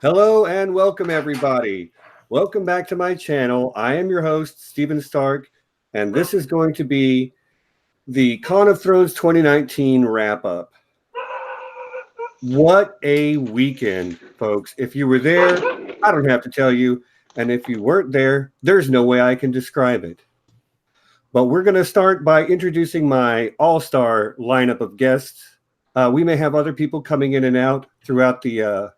Hello and welcome, everybody. Welcome back to my channel. I am your host, Stephen Stark, and this is going to be the Con of Thrones 2019 wrap up. What a weekend, folks. If you were there, I don't have to tell you. And if you weren't there, there's no way I can describe it. But we're going to start by introducing my all-star lineup of guests. We may have other people coming in and out throughout the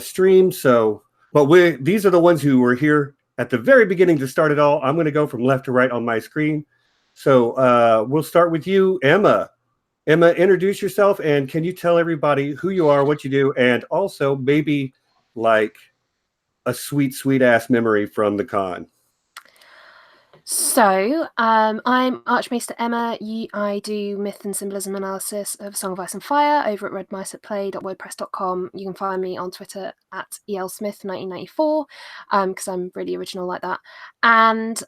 stream. So, but these are the ones who were here at the very beginning to start it all. I'm going to go from left to right on my screen. So we'll start with you, Emma. Emma, introduce yourself, and can you tell everybody who you are, what you do, and also maybe like a sweet, sweet ass memory from the con. So, I'm Archmaester Emma. I do myth and symbolism analysis of Song of Ice and Fire over at reminisce.wordpress.com. You can find me on Twitter at elsmith1994 because I'm really original like that. And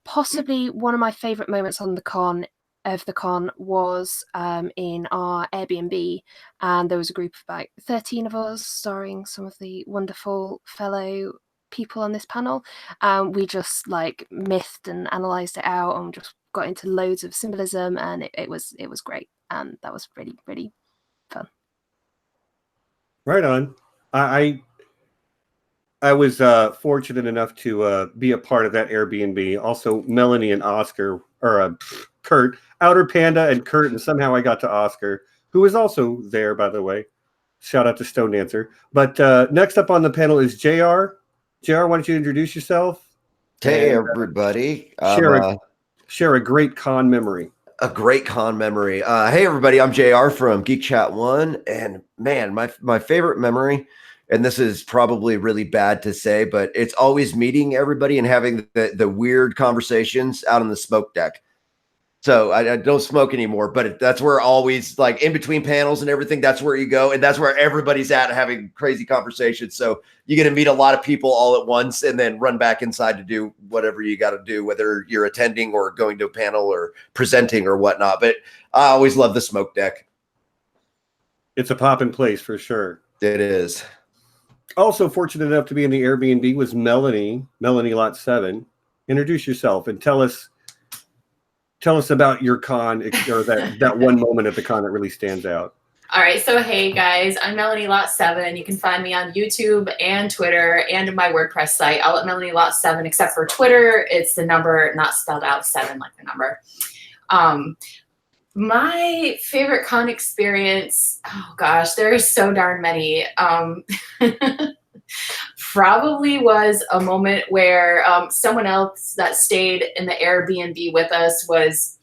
possibly one of my favourite moments on the con was in our Airbnb, and there was a group of about 13 of us, starring some of the wonderful fellow people on this panel. We just like mythed and analyzed it out and just got into loads of symbolism, and it was great, and that was really, really fun. Right on. I was fortunate enough to be a part of that Airbnb. Also, Melanie and Oscar, or Kurt, Outer Panda and Kurt, and somehow I got to Oscar, who was also there, by the way. Shout out to Stone Dancer. But next up on the panel is JR. JR, why don't you introduce yourself? Hey, everybody. Share a great con memory. A great con memory. Hey, everybody. I'm JR from Geek Chat 1. And man, my favorite memory, and this is probably really bad to say, but it's always meeting everybody and having the weird conversations out on the smoke deck. So I don't smoke anymore, but that's where always, like, in between panels and everything, that's where you go. And that's where everybody's at having crazy conversations. So you get to meet a lot of people all at once and then run back inside to do whatever you got to do, whether you're attending or going to a panel or presenting or whatnot. But I always love the smoke deck. It's a pop in place for sure. It is. Also fortunate enough to be in the Airbnb was Melanie Lot 7. Introduce yourself and tell us about your con, or that one moment at the con that really stands out. All right, so hey guys, I'm Melanie Lot 7. You can find me on YouTube and Twitter and my WordPress site. I'll let Melanie Lot 7, except for Twitter, it's the number not spelled out 7 like the number. My favorite con experience, oh gosh, there are so darn many. Probably was a moment where someone else that stayed in the Airbnb with us was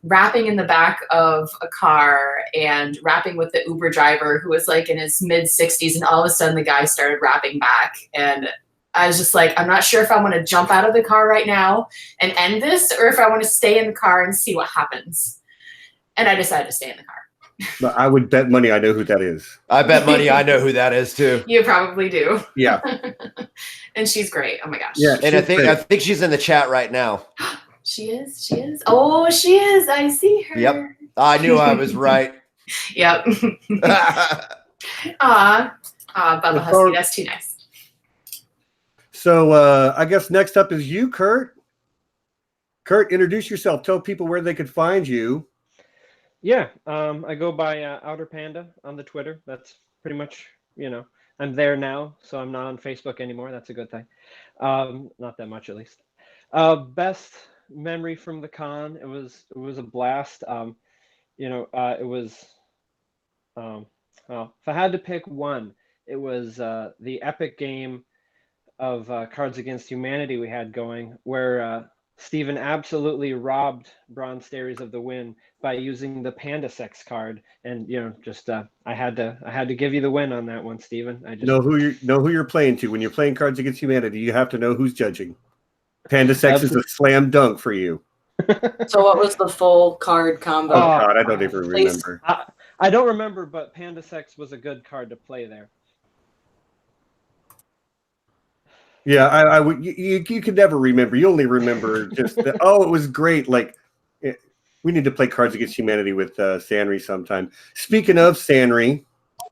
rapping in the back of a car and rapping with the Uber driver who was like in his mid 60s, and all of a sudden the guy started rapping back, and I was just like, I'm not sure if I want to jump out of the car right now and end this, or if I want to stay in the car and see what happens. And I decided to stay in the car. But I would bet money I know who that is. I bet money I know who that is too. You probably do. Yeah. And she's great. Oh my gosh. Yeah. And I think she's in the chat right now. She is. She is. Oh, she is. I see her. Yep. I knew I was right. Yep. Bubba Husky. That's too nice. So I guess next up is you, Kurt. Kurt, introduce yourself. Tell people where they could find you. Yeah, I go by Outer Panda on the Twitter. That's pretty much, I'm there now, so I'm not on Facebook anymore. That's a good thing. Not that much, at least. Best memory from the con. It was a blast. It was, well, if I had to pick one, it was the epic game of Cards Against Humanity we had going, where Stephen absolutely robbed Bronze Staries of the win by using the Panda Sex card, and I had to give you the win on that one, Stephen. I just know who you're playing to when you're playing Cards Against Humanity. You have to know who's judging. Panda Sex is a slam dunk for you. So what was the full card combo? Oh God, I don't even remember. I don't remember, but Panda Sex was a good card to play there. Yeah, you could never remember. You only remember just it was great. Like, we need to play Cards Against Humanity with Sanri sometime. Speaking of Sanri,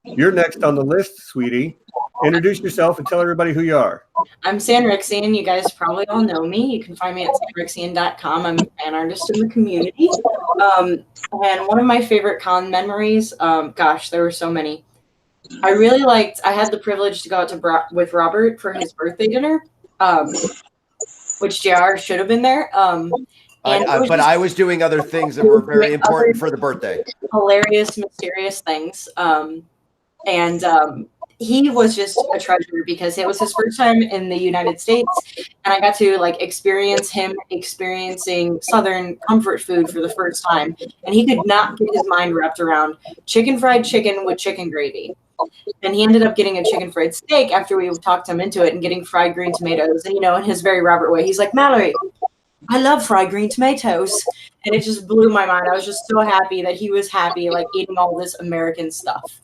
you're next on the list, sweetie. Introduce yourself and tell everybody who you are. I'm Sanrixian. You guys probably all know me. You can find me at sanrixian.com. I'm a fan artist in the community. And one of my favorite con memories, gosh, there were so many. I had the privilege to go out with Robert for his birthday dinner, which JR should have been there. But I was doing other things that were very important for the birthday. Hilarious, mysterious things. He was just a treasure because it was his first time in the United States, and I got to experience him experiencing Southern comfort food for the first time, and he could not get his mind wrapped around fried chicken with chicken gravy. And he ended up getting a chicken fried steak after we talked him into it and getting fried green tomatoes. And, in his very Robert way, he's like, Mallory, I love fried green tomatoes. And it just blew my mind. I was just so happy that he was happy, eating all this American stuff.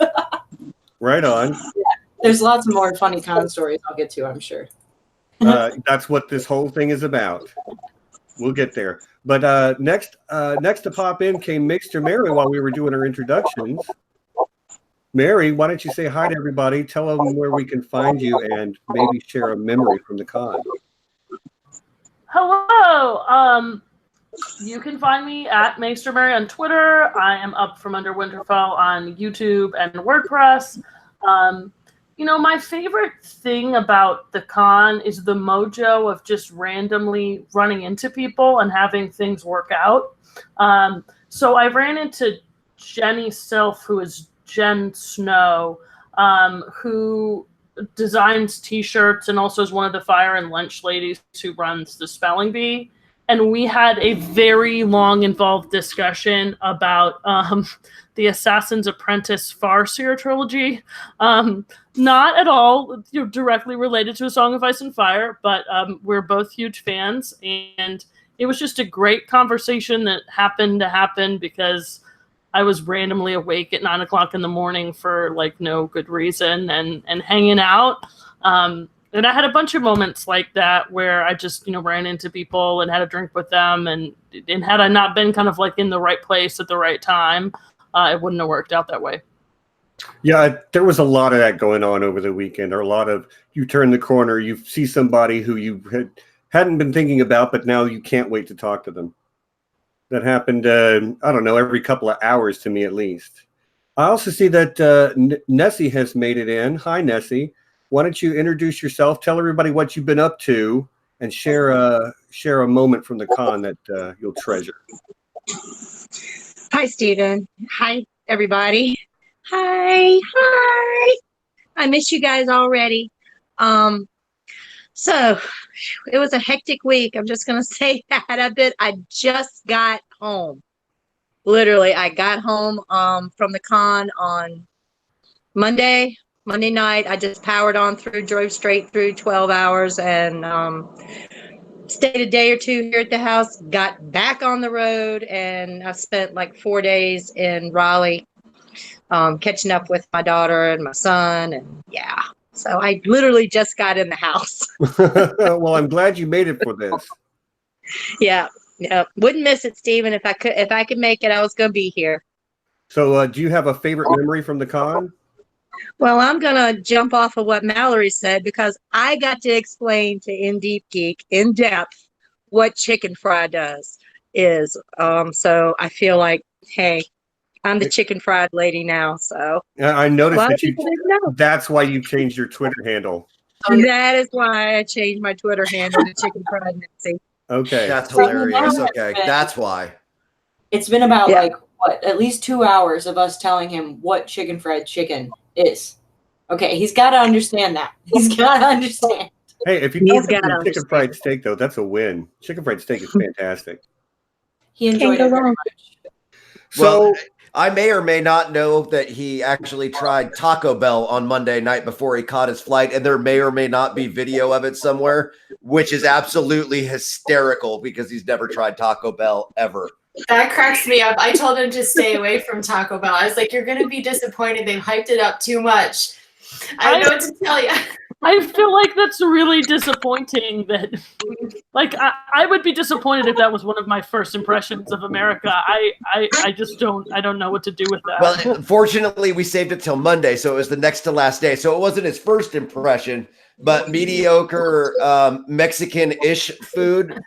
Right on. Yeah. There's lots of more funny con stories I'll get to, I'm sure. That's what this whole thing is about. We'll get there. But next to pop in came Mixter Mary while we were doing our introductions. Mary, why don't you say hi to everybody, tell them where we can find you, and maybe share a memory from the con. Hello. You can find me at Maister Mary on Twitter. I am up from Under Winterfell on YouTube and WordPress. My favorite thing about the con is the mojo of just randomly running into people and having things work out. So I ran into Jenny Self, who is Jen Snow, who designs t-shirts and also is one of the Fire and Lunch ladies who runs the Spelling Bee. And we had a very long, involved discussion about the Assassin's Apprentice Farseer trilogy. Not at all directly related to A Song of Ice and Fire, but we're both huge fans. And it was just a great conversation that happened to happen because I was randomly awake at 9 o'clock in the morning for no good reason and hanging out. And I had a bunch of moments like that where I just, ran into people and had a drink with them. And had I not been kind of in the right place at the right time, it wouldn't have worked out that way. Yeah, there was a lot of that going on over the weekend, or a lot of you turn the corner, you see somebody who you hadn't been thinking about, but now you can't wait to talk to them. That happened, I don't know, every couple of hours to me at least. I also see that Nessie has made it in. Hi, Nessie. Why don't you introduce yourself, tell everybody what you've been up to, and share a moment from the con that you'll treasure. Hi, Stephen. Hi, everybody. Hi. I miss you guys already. So it was a hectic week. I'm just going to say that a bit. I just got home. Literally, I got home from the con on Monday night. I just powered on through, drove straight through 12 hours and stayed a day or two here at the house, got back on the road, and I spent 4 days in Raleigh catching up with my daughter and my son. And yeah, so I literally just got in the house. Well, I'm glad you made it for this. Yeah. Wouldn't miss it, Stephen. If I could make it, I was going to be here. So do you have a favorite memory from the con? Well, I'm going to jump off of what Mallory said because I got to explain to In Deep Geek in depth what chicken fry is. So I feel like, hey, I'm the chicken fried lady now. So I noticed that that's why you changed your Twitter handle. That is why I changed my Twitter handle to Chicken Fried Nancy. Okay. That's hilarious. Okay, that's why. It's been about at least 2 hours of us telling him what chicken fried chicken is. Okay, he's got to understand that. He's got to understand. Hey, if you don't get chicken fried steak, though, that's a win. Chicken fried steak is fantastic. He enjoyed it very much. So I may or may not know that he actually tried Taco Bell on Monday night before he caught his flight, and there may or may not be video of it somewhere, which is absolutely hysterical because he's never tried Taco Bell ever. That cracks me up. I told him to stay away from Taco Bell. I was like, you're going to be disappointed. They've hyped it up too much. I don't know what to tell you. I feel like that's really disappointing. That, like, I would be disappointed if that was one of my first impressions of America. I just don't know what to do with that. Well, fortunately, we saved it till Monday, so it was the next to last day. So it wasn't his first impression, but mediocre Mexican-ish food,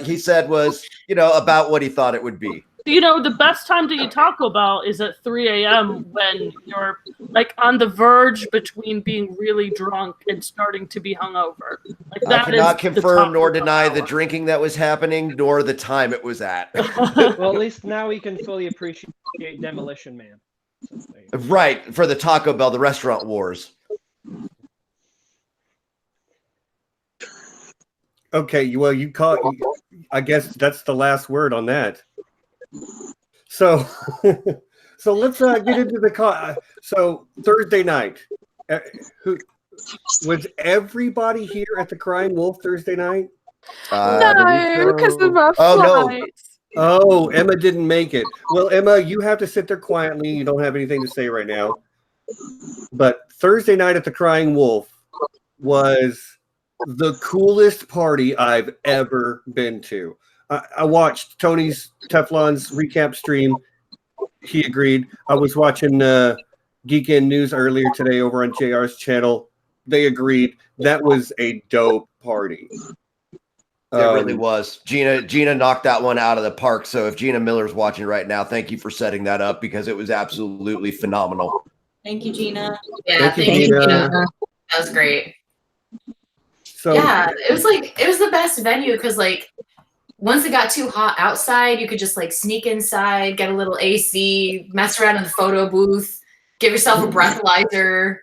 he said was, about what he thought it would be. The best time to eat Taco Bell is at 3 a.m. when you're like on the verge between being really drunk and starting to be hungover. Like, I that cannot is confirm nor deny the hour. drinking that was happening, nor the time it was at. Well, at least now we can fully appreciate Demolition Man. So, there you go. Right, for the Taco Bell, the restaurant wars. Okay, well, I guess that's the last word on that. So, so let's get into the so Thursday night. Who was everybody here at the Crying Wolf Thursday night? No, because of our Oh, flights. Oh, Emma didn't make it. Well, Emma, you have to sit there quietly. You don't have anything to say right now. But Thursday night at the Crying Wolf was the coolest party I've ever been to. I watched Tony's Teflon's recap stream. He agreed. I was watching Geekend News earlier today over on JR's channel. They agreed. That was a dope party. It really was. Gina knocked that one out of the park. So if Gina Miller's watching right now, thank you for setting that up because it was absolutely phenomenal. Thank you, Gina. Yeah, thank you, Gina. That was great. So yeah, it was the best venue because like once it got too hot outside, you could just like sneak inside, get a little AC, mess around in the photo booth, give yourself a breathalyzer,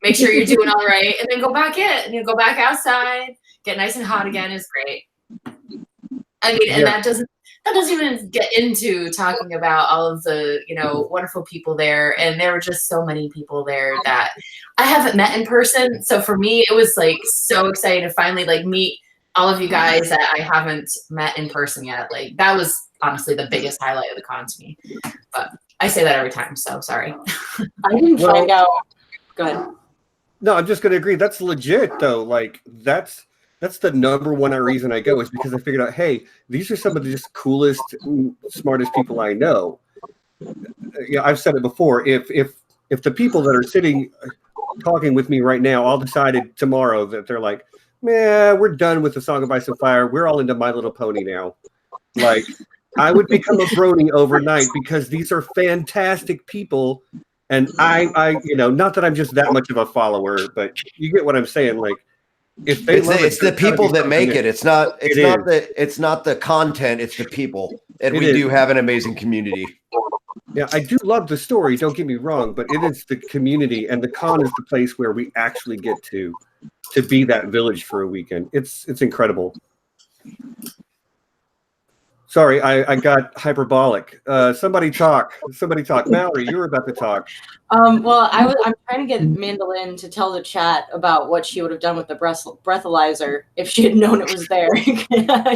make sure you're doing all right, and then go back in. And you go back outside, get nice and hot again. Is great. I mean, and that doesn't even get into talking about all of the wonderful people there. And there were just so many people there that I haven't met in person. So for me, it was like so exciting to finally like meet all of you guys that I haven't met in person yet. Like that was honestly the biggest highlight of the con to me. But I say that every time, so sorry. I didn't find out. Go ahead. No, I'm just going to agree. That's legit, though. Like that's the number one reason I go is because I figured out, hey, these are some of the just coolest, smartest people I know. Yeah, I've said it before. If the people that are sitting talking with me right now all decided tomorrow that they're like, man, we're done with the Song of Ice and Fire. We're all into My Little Pony now. Like, I would become a brony overnight because these are fantastic people. And I not that I'm just that much of a follower, but you get what I'm saying. Like, if they it's the people that make it. It's not the content. It's the people, and we do have an amazing community. Yeah, I do love the story. Don't get me wrong, but it is the community, and the con is the place where we actually get to be that village for a weekend. It's incredible. Sorry, I got hyperbolic. Somebody talk. Mallory, you were about to talk. Well, I'm trying to get Mandolin to tell the chat about what she would have done with the breathalyzer if she had known it was there.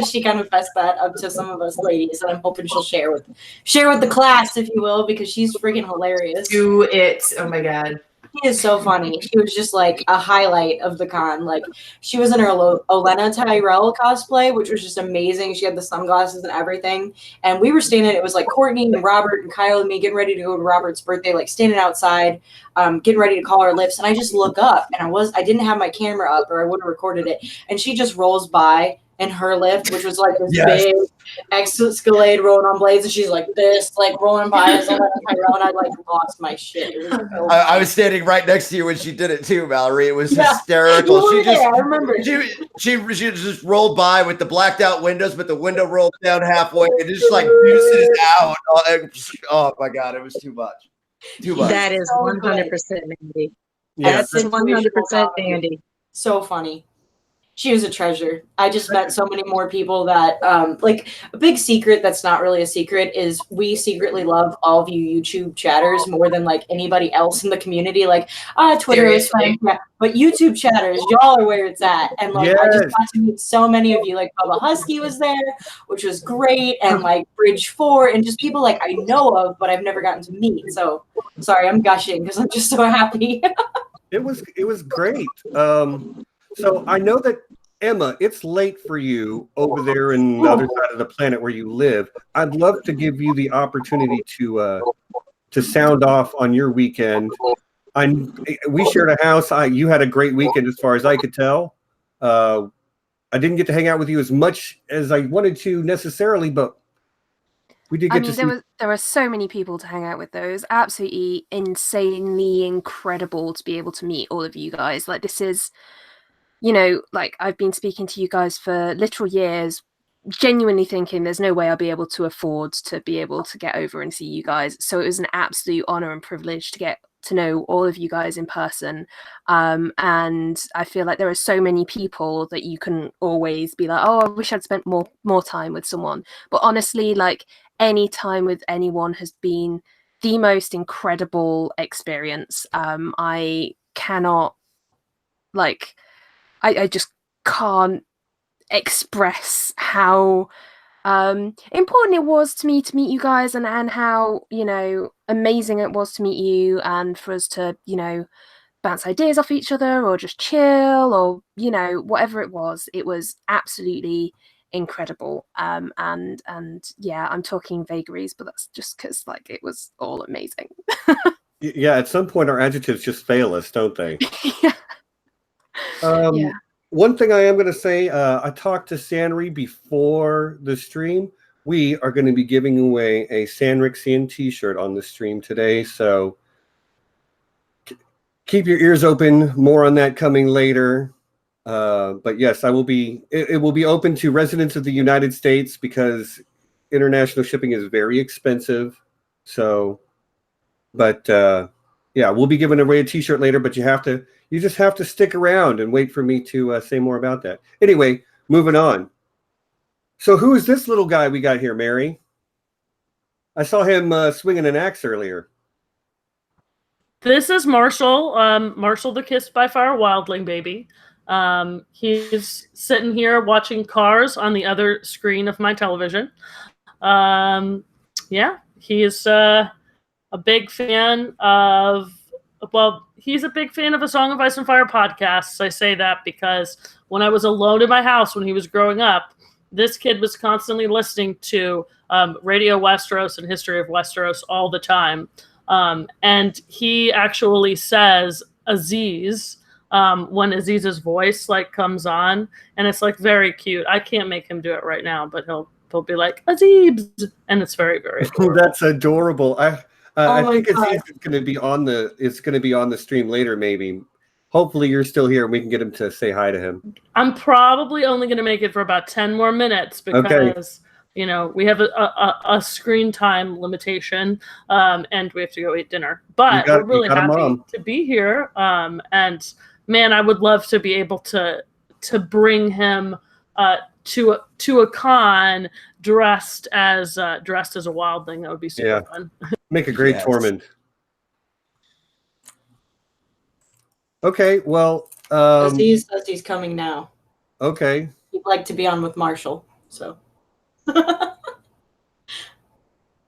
She kind of fessed that up to some of us ladies, and I'm hoping she'll share with the class, if you will, because she's freaking hilarious. Do it! Oh my god. She is so funny. She was just like a highlight of the con. Like she was in her Olenna Tyrell cosplay, which was just amazing. She had the sunglasses and everything. And we were standing, it was like Courtney and Robert and Kyle and me getting ready to go to Robert's birthday, like standing outside, getting ready to call our lifts. And I just look up and I didn't have my camera up or I would have recorded it. And she just rolls by in her lift, which was like this big Escalade rolling on blades, and she's like this, like rolling by us, and I like lost my shit. I was standing right next to you when she did it too, Valerie. It was hysterical. I remember. She just rolled by with the blacked out windows, but the window rolled down halfway and just like deuces out. Oh my god, it was too much. Too much. That is 100% Mandy. Yeah, that's 100% Mandy. So funny. She was a treasure. I just met so many more people that, like, a big secret that's not really a secret is we secretly love all of you YouTube chatters more than, like, anybody else in the community. Like, Twitter is fun, but YouTube chatters, y'all are where it's at. And, like, I just got to meet so many of you. Like, Bubba Husky was there, which was great, and, like, Bridge 4, and just people, like, I know of, but I've never gotten to meet. So, sorry, I'm gushing because I'm just so happy. It was great. So I know that Emma, it's late for you over there in the other side of the planet where you live. I'd love to give you the opportunity to sound off on your weekend. We shared a house. You had a great weekend as far as I could tell. I didn't get to hang out with you as much as I wanted to necessarily, but we did get to see. There were so many people to hang out with. Those absolutely insanely incredible to be able to meet all of you guys. Like, this is, like, I've been speaking to you guys for literal years, genuinely thinking there's no way I'll be able to afford to be able to get over and see you guys. So it was an absolute honor and privilege to get to know all of you guys in person. And I feel like there are so many people that you can always be like, oh, I wish I'd spent more time with someone. But honestly, like, any time with anyone has been the most incredible experience. I cannot, like, I just can't express how important it was to me to meet you guys, and how amazing it was to meet you, and for us to bounce ideas off each other, or just chill, or whatever it was absolutely incredible. And yeah, I'm talking vagaries, but that's just because, like, it was all amazing. Yeah, at some point our adjectives just fail us, don't they? Yeah. Yeah. One thing I am going to say, I talked to Sanri before the stream. We are going to be giving away a Sanrixian t-shirt on the stream today, so keep your ears open. More on that coming later. But yes, I will be. It will be open to residents of the United States because international shipping is very expensive. So, but yeah, we'll be giving away a t-shirt later, but you just have to stick around and wait for me to say more about that. Anyway, moving on. So who is this little guy we got here, Mary? I saw him swinging an axe earlier. This is Marshall, Marshall the Kissed by Fire Wildling baby. He's sitting here watching Cars on the other screen of my television. Yeah, he's a big fan of, he's a big fan of A Song of Ice and Fire podcasts. I say that because when I was alone in my house when he was growing up, this kid was constantly listening to Radio Westeros and History of Westeros all the time. And he actually says Aziz when Aziz's voice like comes on, and it's like very cute. I can't make him do it right now, but he'll be like Aziz, and it's very, very adorable. That's adorable. I think Aziz is going to be on the stream later, maybe. Hopefully you're still here and we can get him to say hi to him. I'm probably only going to make it for about 10 more minutes because we have a screen time limitation, and we have to go eat dinner. But we're really happy to be here. And man, I would love to be able to bring him to a con dressed as a wildling. That would be super fun. Make a great Tormund. Okay, well, Aziz says he's coming now. Okay. He'd like to be on with Marshall, so.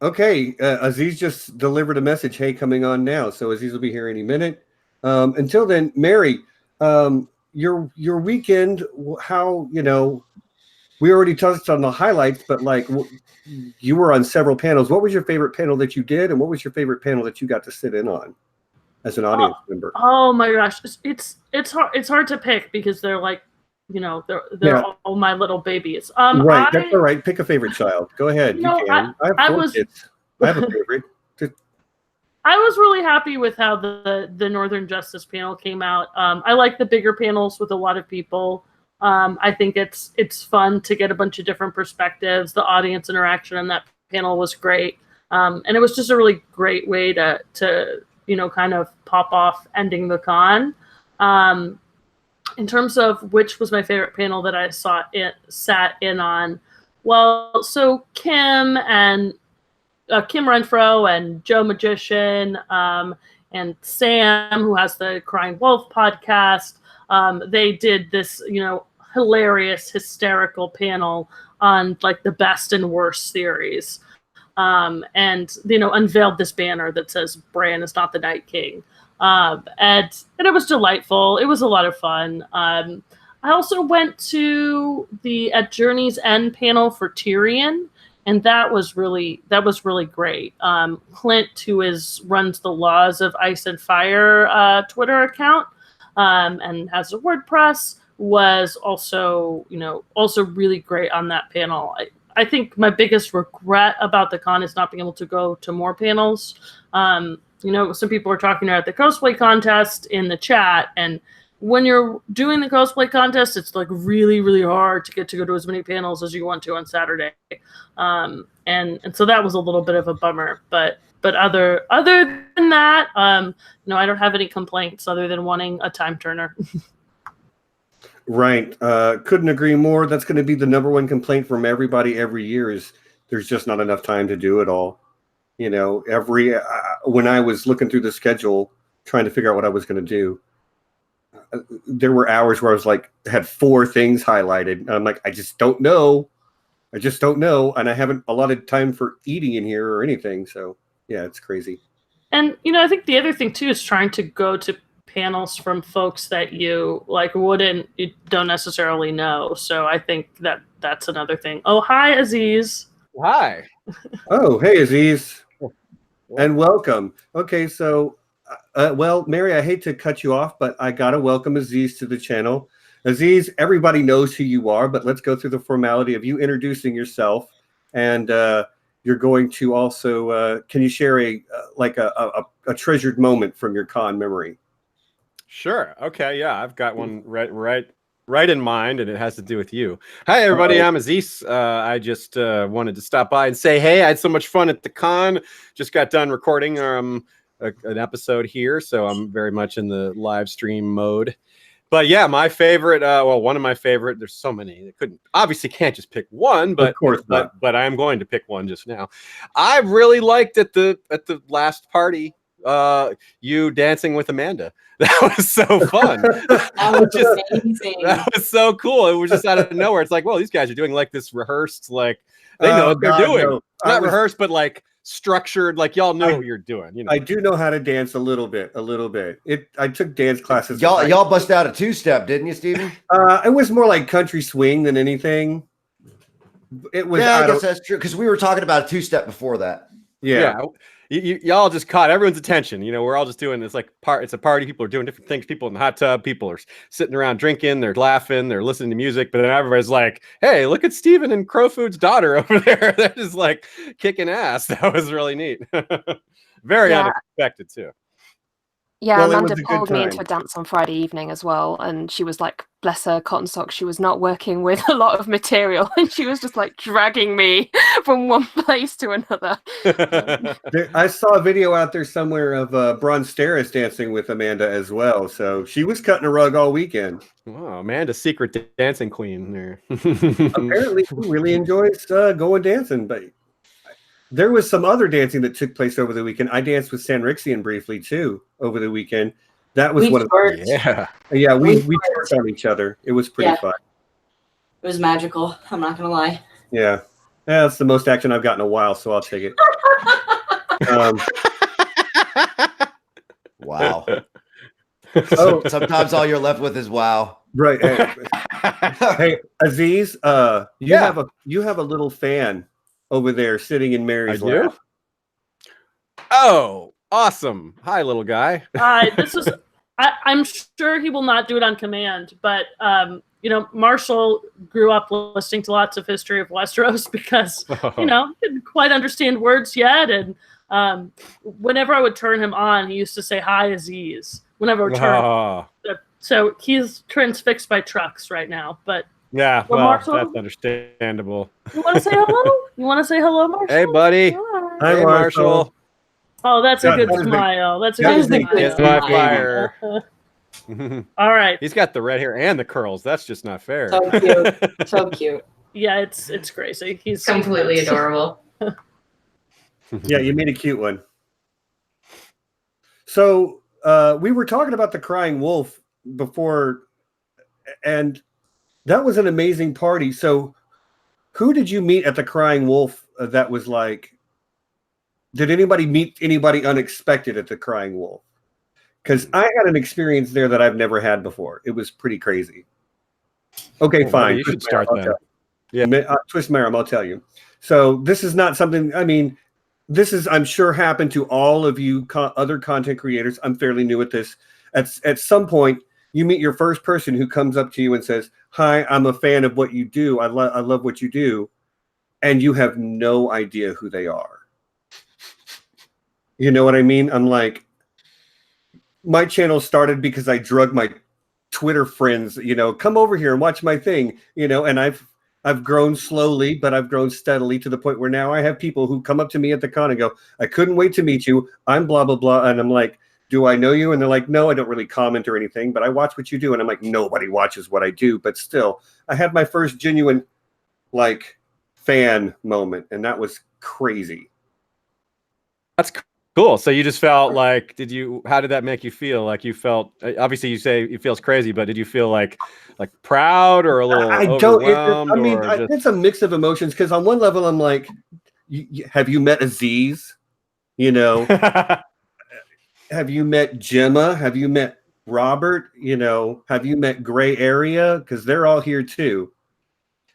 Okay, Aziz just delivered a message. Hey, coming on now. So Aziz will be here any minute. Until then, Mary, your weekend. How we already touched on the highlights, but like you were on several panels. What was your favorite panel that you did, and what was your favorite panel that you got to sit in on as an audience member? Oh my gosh, it's hard to pick because they're like. They're all my little babies. Right, that's all right. Pick a favorite child. Go ahead. You can. I have 4 kids. I have a favorite. I was really happy with how the Northern Justice panel came out. I like the bigger panels with a lot of people. I think it's fun to get a bunch of different perspectives. The audience interaction on that panel was great, and it was just a really great way to kind of pop off ending the con. In terms of which was my favorite panel that I sat in on, well, so Kim Renfro and Joe Magician and Sam, who has the Crying Wolf podcast, they did this, hilarious, hysterical panel on like the best and worst theories, and unveiled this banner that says Bran is not the Night King. And it was delightful. It was a lot of fun. I also went to the at Journey's End panel for Tyrion, and that was really great. Clint, who runs the Laws of Ice and Fire Twitter account, and has a WordPress, was also really great on that panel. I think my biggest regret about the con is not being able to go to more panels. Some people were talking about the cosplay contest in the chat, and when you're doing the cosplay contest, it's like really, really hard to get to go to as many panels as you want to on Saturday. And so that was a little bit of a bummer, but other than that, I don't have any complaints other than wanting a time turner. Right. Couldn't agree more. That's going to be the number one complaint from everybody every year is there's just not enough time to do it all. When I was looking through the schedule, trying to figure out what I was going to do, there were hours where I was like, had 4 things highlighted. And I'm like, I just don't know. And I haven't allotted time for eating in here or anything. So yeah, it's crazy. And, I think the other thing too is trying to go to panels from folks that you don't necessarily know. So I think that's another thing. Oh, hi, Aziz. Hi. Oh, hey, Aziz. And welcome. Okay, so Mary, I hate to cut you off, but I got to welcome Aziz to the channel. Aziz, everybody knows who you are, but let's go through the formality of you introducing yourself. And you're going to also, can you share a treasured moment from your con memory? Sure. Okay. Yeah, I've got one right in mind, and it has to do with you. Hi, everybody. I'm Aziz. I just wanted to stop by and say, hey, I had so much fun at the con. Just got done recording an episode here, so I'm very much in the live stream mode. But yeah, my favorite, one of my favorite, there's so many. Obviously can't just pick one, but of course not. But I am going to pick one just now. I really liked at the last party, you dancing with Amanda. That was so fun. That was amazing. That was so cool. It was just out of nowhere. It's like, well, these guys are doing like this rerehearced, like they know what they're doing. No. Not rehearsed, but like structured, like y'all know what you're doing. I do know how to dance a little bit. I took dance classes. Y'all bust out a 2-step, didn't you, Steven? It was more like country swing than anything. It was. Yeah, I guess that's true because we were talking about a 2-step before that. Yeah. Y'all just caught everyone's attention. We're all just doing it's a party. People are doing different things. People in the hot tub. People are sitting around drinking. They're laughing. They're listening to music. But then everybody's like, "Hey, look at Steven and Crowfood's daughter over there. They're just like kicking ass." That was really neat. Very unexpected too. Yeah, Amanda pulled me into a dance on Friday evening as well, and she was like, bless her cotton socks, she was not working with a lot of material, and she was just like dragging me from one place to another. I saw a video out there somewhere of Bronsteris dancing with Amanda as well, so she was cutting a rug all weekend. Wow, Amanda's secret dancing queen there. Apparently, she really enjoys going dancing, but there was some other dancing that took place over the weekend. I danced with Sanrixian briefly too over the weekend. That was one of the we worked on each other. It was pretty fun. It was magical. I'm not gonna lie. Yeah, that's the most action I've got in a while, so I'll take it. Wow. Sometimes all you're left with is wow. Right. Hey, Aziz, you have a little fan over there sitting in Mary's lap. Oh, awesome. Hi, little guy. I'm sure he will not do it on command, but Marshall grew up listening to lots of History of Westeros because, didn't quite understand words yet. And whenever I would turn him on, he used to say, "Hi, Aziz," whenever I would turn him. So he's transfixed by trucks right now, but yeah, Marshall, that's understandable. You want to say hello? You want to say hello, Marshall? Hey, buddy. Hi, hey, Marshall. Oh, that's a good smile. That's a good smile. It's my fire. All right. He's got the red hair and the curls. That's just not fair. So cute. So cute. Yeah, it's crazy. He's completely adorable. Yeah, you made a cute one. So we were talking about the Crying Wolf before, and that was an amazing party. So who did you meet at the Crying Wolf that was like, did anybody meet anybody unexpected at the Crying Wolf? because I had an experience there that I've never had before. It was pretty crazy. Okay, Well, fine. you should start then. Twist my arm, I'll tell you. So this is not something, I mean, this is, I'm sure, happened to all of you other content creators. I'm fairly new at this. At some point, you meet your first person who comes up to you and says, "Hi, I'm a fan of what you do. I love what you do." And you have no idea who they are. You know what I mean? I'm like, my channel started because I drug my Twitter friends, come over here and watch my thing, and I've grown slowly, but I've grown steadily to the point where now I have people who come up to me at the con and go, "I couldn't wait to meet you. I'm blah, blah, blah." And I'm like, "Do I know you?" And they're like, "No, I don't really comment or anything, but I watch what you do." And I'm like, nobody watches what I do. But still, I had my first genuine, fan moment. And that was crazy. That's cool. So you just felt like, how did that make you feel? Like you felt, obviously you say it feels crazy, but did you feel like proud or a little overwhelmed? It's a mix of emotions. Because on one level, I'm like, have you met Aziz? Have you met Gemma? Have you met Robert? Have you met Gray Area? Because they're all here too.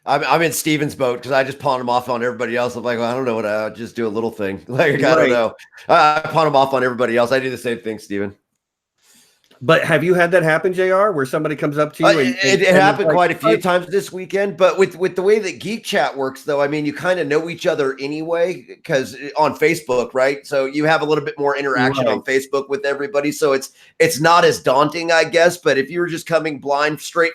I'm in Steven's boat because I just pawn him off on everybody else. I'm like, well, I don't know what I just do a little thing. I don't know. I pawn him off on everybody else. I do the same thing, Steven. But have you had that happen, JR, where somebody comes up to you? It happened quite a few times this weekend. But with the way that Geek Chat works, though, I mean, you kind of know each other anyway because on Facebook, right? So you have a little bit more interaction on Facebook with everybody. So it's not as daunting, I guess. But if you were just coming blind straight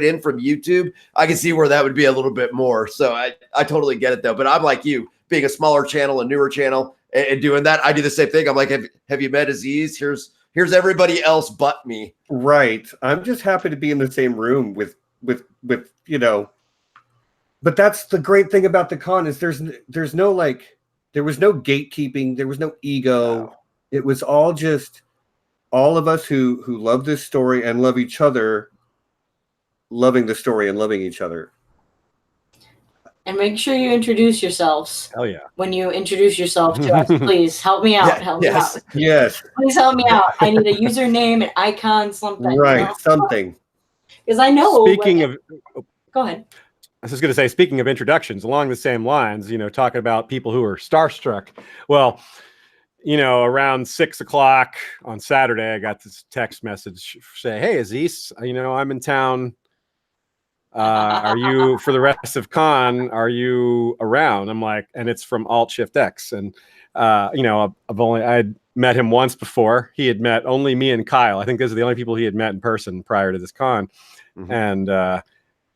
in from YouTube, I can see where that would be a little bit more. So I totally get it, though. But I'm like you, being a smaller channel, a newer channel, and doing that, I do the same thing. I'm like, have you met Aziz? Here's everybody else but me. Right. I'm just happy to be in the same room with but that's the great thing about the con is there's no there was no gatekeeping, there was no ego. Wow. It was all just all of us who love this story and love each other, loving the story and loving each other. And make sure you introduce yourselves. Hell yeah. When you introduce yourself to us, please help me out. Help me out. Yes. Please help me out. I need a username, an icon, something. Right, something. Because I know. Go ahead. I was just going to say, speaking of introductions, along the same lines, talking about people who are starstruck. Well, around 6 o'clock on Saturday, I got this text message say, "Hey, Aziz, I'm in town. Are you, for the rest of con, are you around?" I'm like, and it's from Alt Shift X. And, I'd met him once before. He had met only me and Kyle. I think those are the only people he had met in person prior to this con. Mm-hmm. And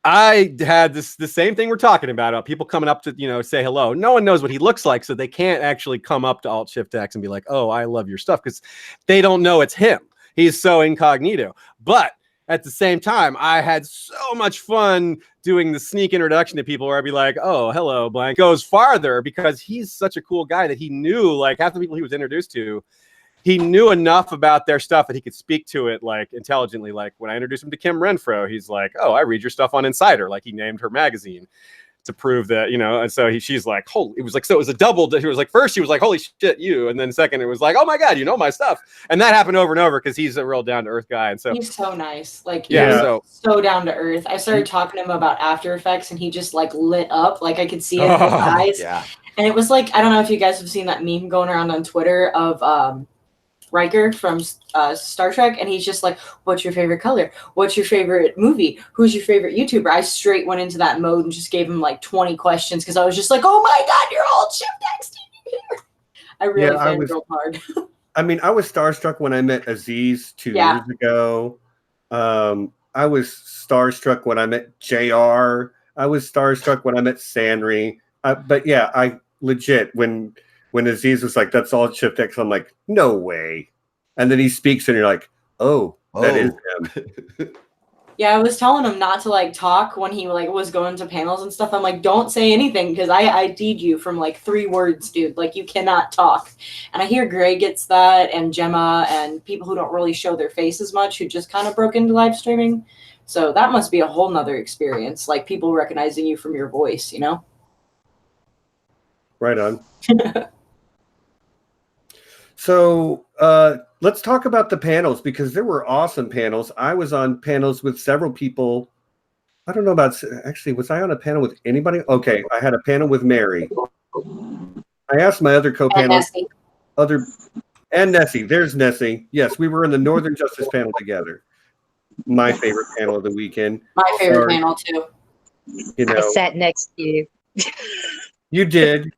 I had the same thing we're talking about people coming up to, say hello. No one knows what he looks like, so they can't actually come up to Alt Shift X and be like, "Oh, I love your stuff," because they don't know it's him. He's so incognito. But at the same time, I had so much fun doing the sneak introduction to people where I'd be like, "Oh, hello, blank." Goes farther because he's such a cool guy that he knew, half the people he was introduced to, he knew enough about their stuff that he could speak to it intelligently. When I introduced him to Kim Renfro, he's like, "Oh, I read your stuff on Insider." He named her magazine to prove that, and so she's like, "Holy," it was so it was a double. He was like, first she was like, "Holy shit, you," and then second it was like, "Oh my God, you know my stuff." And that happened over and over because he's a real down to earth guy, and so he's so nice, so down to earth. I started talking to him about After Effects, and he just lit up, I could see it in his eyes. Yeah, and it was I don't know if you guys have seen that meme going around on Twitter of Riker from Star Trek, and he's just like, "What's your favorite color? What's your favorite movie? Who's your favorite YouTuber?" I straight went into that mode and just gave him 20 questions because I was just like, "Oh my God, you're all Shift X here." I really fangirled hard. I mean, I was starstruck when I met Aziz 2 years ago. I was starstruck when I met JR. I was starstruck when I met Sanri. But yeah, I legit when Aziz was like, "That's all Shift X," I'm like, "No way." And then he speaks and you're like, oh. That is him. Yeah, I was telling him not to talk when he was going to panels and stuff. I'm like, "Don't say anything because I ID'd you from 3 words, dude. You cannot talk." And I hear Gray gets that, and Gemma, and people who don't really show their faces much, who just kind of broke into live streaming. So that must be a whole nother experience, people recognizing you from your voice, Right on. So let's talk about the panels because there were awesome panels. I was on panels with several people. I don't know about actually. Was I on a panel with anybody? Okay, I had a panel with Mary. I asked my other co-panelists, and Nessie. There's Nessie. Yes, we were in the Northern Justice panel together. My favorite panel of the weekend. My favorite panel too. You know, I sat next to you. You did.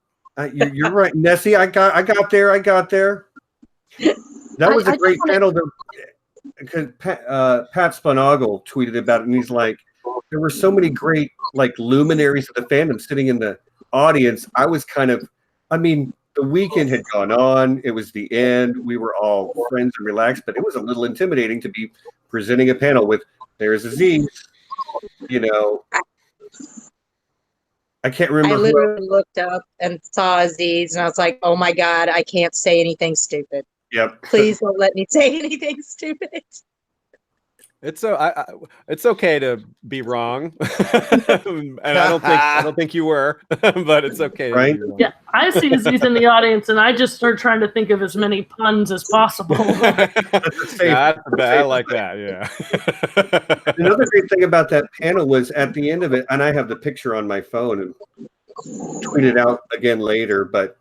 You're right, Nessie. I got there. That was a great panel. Because Pat Spunogle tweeted about it, and he's like, there were so many great like luminaries of the fandom sitting in the audience. I was kind of, I mean, the weekend had gone on. It was the end. We were all friends and relaxed, but it was a little intimidating to be presenting a panel with, there's Aziz, you know. I can't remember. I literally looked up and saw Aziz, and I was like, "Oh my God, I can't say anything stupid. Yep. Please don't let me say anything stupid." It's it's okay to be wrong, and I don't think you were, but it's okay. Right? To be wrong. Yeah, I see Aziz in the audience, and I just start trying to think of as many puns as possible. I like that. Yeah. Another great thing about that panel was at the end of it, and I have the picture on my phone and tweet it out again later, but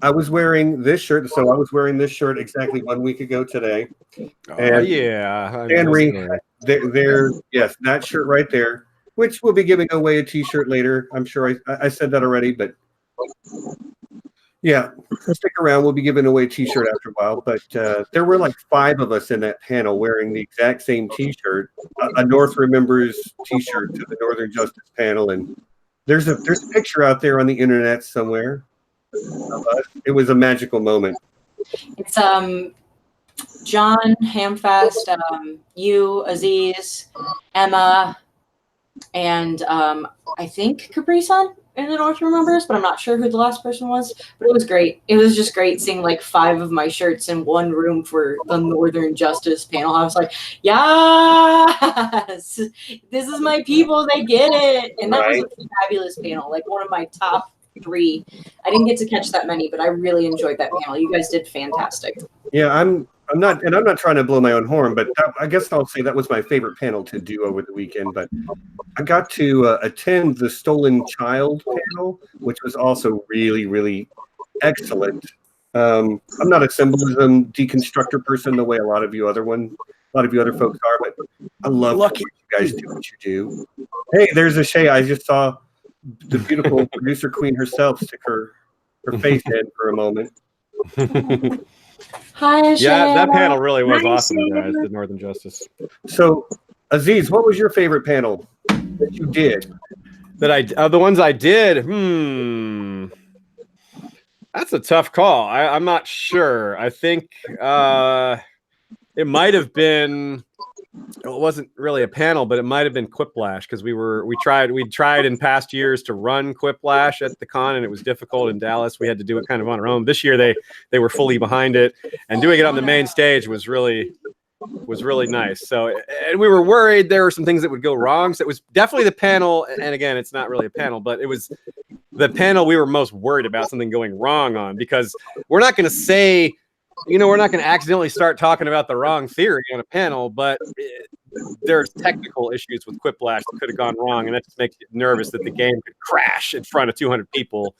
I was wearing this shirt. So I was wearing this shirt exactly 1 week ago today. And yeah. Henry, there, yes, that shirt right there, which we'll be giving away a t-shirt later. I'm sure I said that already, but yeah, stick around. We'll be giving away a t-shirt after a while. But there were like 5 of us in that panel wearing the exact same t-shirt, a North Remembers t-shirt to the Northern Justice panel. And there's a picture out there on the internet somewhere. It was a magical moment. It's John Hamfast, you, Aziz, Emma, and I think Capri-san in the North Remembers, but I'm not sure who the last person was. But it was great. It was just great seeing like 5 of my shirts in one room for the Northern Justice panel. I was like, yes, this is my people. They get it. And that was a fabulous panel. Like one of my top 3. I didn't get to catch that many, but I really enjoyed that panel. You guys did fantastic. Yeah, I'm not trying to blow my own horn, but I guess I'll say that was my favorite panel to do over the weekend. But I got to attend the Stolen Child panel, which was also really, really excellent. I'm not a symbolism deconstructor person the way a lot of you other folks are, but I love when you guys do what you do. Hey, there's a Shay. I just saw the beautiful producer queen herself stick her face in for a moment. Hi, yeah, that panel really was awesome, guys. The Northern Justice. So, Aziz, what was your favorite panel that you did? The ones I did. That's a tough call. I'm not sure. I think it might have been. It wasn't really a panel, but it might have been Quiplash because we tried in past years to run Quiplash at the con, and it was difficult in Dallas. We had to do it kind of on our own. This year they were fully behind it, and doing it on the main stage was really nice. So, and we were worried there were some things that would go wrong. So it was definitely the panel, and again, it's not really a panel, but it was the panel we were most worried about something going wrong on, because we're not going to say, we're not going to accidentally start talking about the wrong theory on a panel, but there's technical issues with Quiplash that could have gone wrong, and that just makes you nervous that the game could crash in front of 200 people,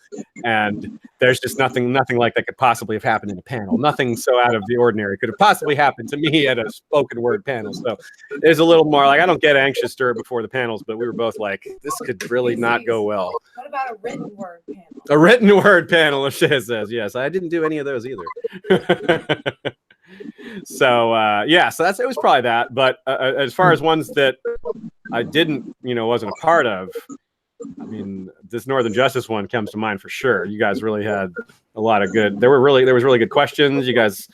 and there's just nothing like that could possibly have happened in a panel. Nothing so out of the ordinary could have possibly happened to me at a spoken word panel. So there's a little more like, I don't get anxious before the panels, but we were both like, this could really not go well. What about a written word panel? A written word panel, Shay says. Yes, I didn't do any of those either. So it was probably that. But as far as ones that I didn't, wasn't a part of, I mean, this Northern Justice one comes to mind for sure. You guys really had a lot of good. There was really good questions. You guys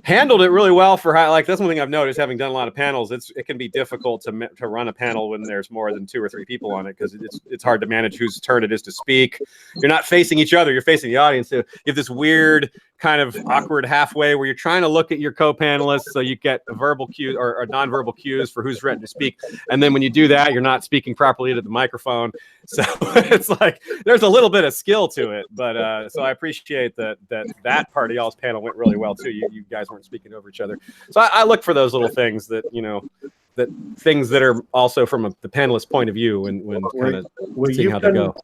handled it really well for that's one thing I've noticed, having done a lot of panels. It can be difficult to run a panel when there's more than 2 or 3 people on it, because it's hard to manage whose turn it is to speak. You're not facing each other; you're facing the audience. So you have this weird kind of awkward halfway where you're trying to look at your co-panelists so you get a verbal cue or non-verbal cues for who's ready to speak. And then when you do that, you're not speaking properly to the microphone. So it's like there's a little bit of skill to it. But so I appreciate that part of y'all's panel went really well too. You guys weren't speaking over each other. So I look for those little things that, that things that are also from the panelist point of view when kind of seeing how they go.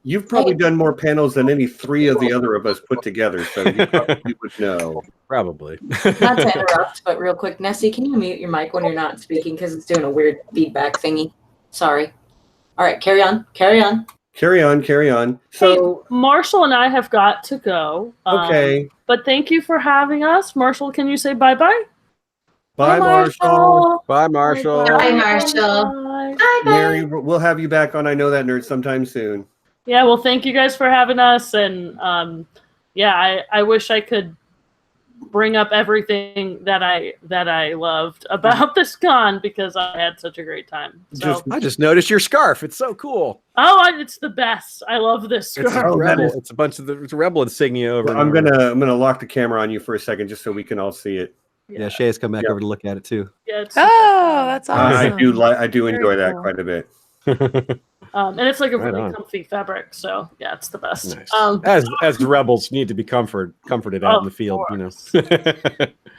You've probably done more panels than any three of the other of us put together, so you probably would know. Probably. Not to interrupt, but real quick, Nessie, can you mute your mic when you're not speaking because it's doing a weird feedback thingy? Sorry. All right, carry on. So hey, Marshall and I have got to go. Okay. But thank you for having us. Marshall, can you say bye-bye? Bye, Marshall. Bye, Marshall. Bye, Marshall. Bye. Bye, Mary, we'll have you back on I Know That Nerd sometime soon. Yeah, well, thank you guys for having us. And I wish I could bring up everything that I loved about this con because I had such a great time. So I just noticed your scarf. It's so cool. It's the best. I love this scarf. It's a bunch of it's a rebel insignia over. I'm gonna lock the camera on you for a second just so we can all see it. Yeah, Shay's come back over to look at it too. Yeah, that's awesome. I do enjoy that quite a bit. And it's like a really comfy fabric, so yeah, it's the best. Nice. As the rebels need to be comforted out in the field,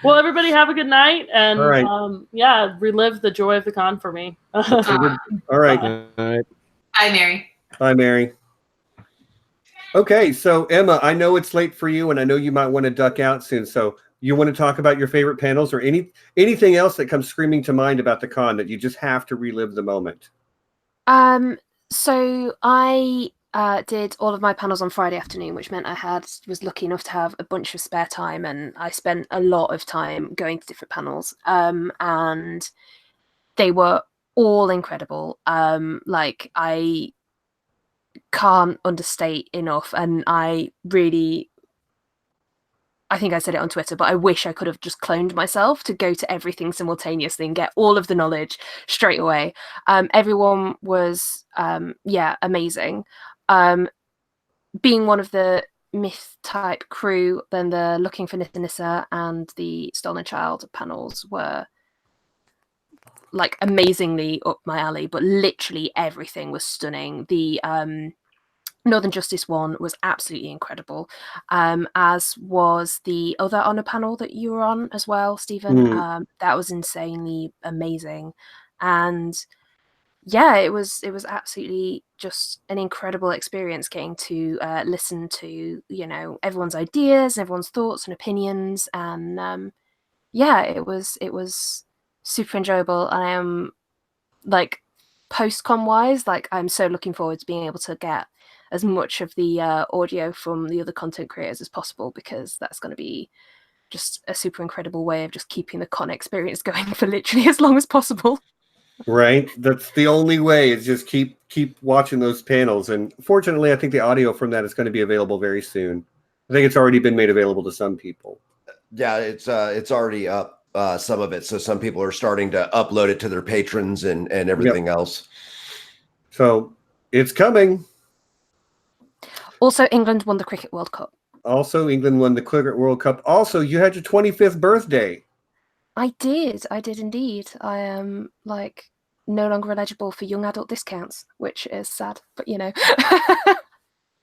Well, everybody have a good night, and all right. Relive the joy of the con for me. All right. Bye, Mary. Bye, Mary. Okay, so Emma, I know it's late for you, and I know you might want to duck out soon. So you want to talk about your favorite panels or anything else that comes screaming to mind about the con that you just have to relive the moment? So I did all of my panels on Friday afternoon, which meant I was lucky enough to have a bunch of spare time, and I spent a lot of time going to different panels, and they were all incredible. Like I can't understate enough, and I think I said it on Twitter, but I wish I could have just cloned myself to go to everything simultaneously and get all of the knowledge straight away. Everyone was, amazing. Being one of the myth type crew, then the Looking for Nissa and the Stolen Child panels were like amazingly up my alley, but literally everything was stunning. The Northern Justice one was absolutely incredible, as was the other honor panel that you were on as well, Stephen. That was insanely amazing, and yeah, it was absolutely just an incredible experience getting to listen to everyone's ideas, everyone's thoughts and opinions, and it was super enjoyable. And I am like post-con wise, like I'm so looking forward to being able to get as much of the audio from the other content creators as possible, because that's going to be just a super incredible way of just keeping the con experience going for literally as long as possible. Right, that's the only way, is just keep watching those panels. And fortunately, I think the audio from that is going to be available very soon. I think it's already been made available to some people. Yeah, it's already up, some of it, so some people are starting to upload it to their patrons and everything else. So it's coming. Also, England won the Cricket World Cup. Also, you had your 25th birthday. I did indeed. I am no longer eligible for young adult discounts, which is sad, but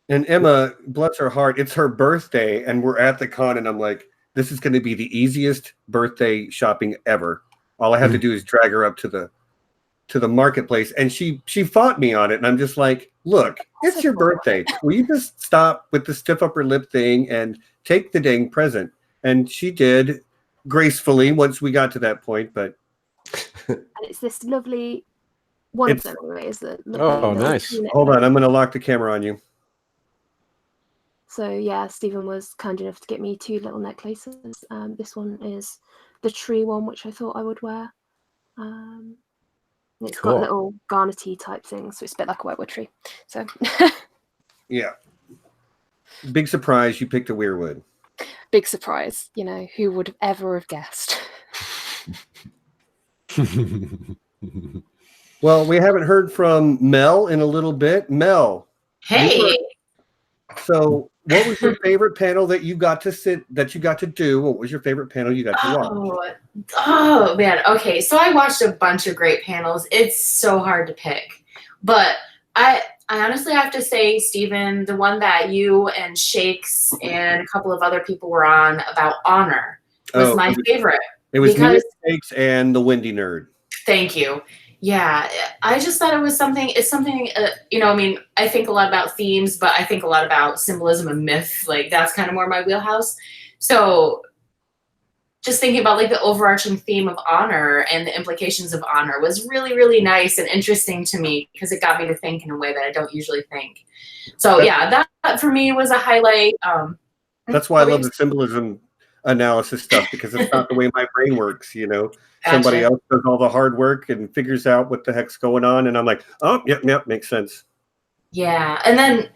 And Emma, bless her heart, it's her birthday, and we're at the con, and I'm like, this is going to be the easiest birthday shopping ever. All I have to do is drag her up to the marketplace, and she fought me on it, and I'm just like, look, it's your birthday. Will you just stop with the stiff upper lip thing and take the dang present? And she did, gracefully, once we got to that point. But and it's this lovely one of them anyway, is it? Nice. Hold on, I'm going to lock the camera on you. So yeah, Stephen was kind enough to get me 2 little necklaces. This one is the tree one, which I thought I would wear. It's got little garnety type things, so it's a bit like a whitewood tree. So yeah, big surprise, you picked a weirwood. Big surprise, who would have ever have guessed? Well, we haven't heard from Mel in a little bit. Mel. Hey. So What was your favorite panel that you got to do? What was your favorite panel you got to watch? Oh man. Okay, so I watched a bunch of great panels. It's so hard to pick, but I honestly have to say, Stephen, the one that you and Shakes and a couple of other people were on about honor was my favorite. It was me, Shakes, and the Windy Nerd. Thank you. Yeah, I just thought it was something. It's something, you know. I mean, I think a lot about themes, but I think a lot about symbolism and myth. Like that's kind of more my wheelhouse. So, just thinking about like the overarching theme of honor and the implications of honor was really, really nice and interesting to me because it got me to think in a way that I don't usually think. So yeah, that for me was a highlight. That's why I love the symbolism analysis stuff, because it's not the way my brain works, you know. Gotcha. Somebody else does all the hard work and figures out what the heck's going on, and I'm like, oh, yep, makes sense. Yeah, and then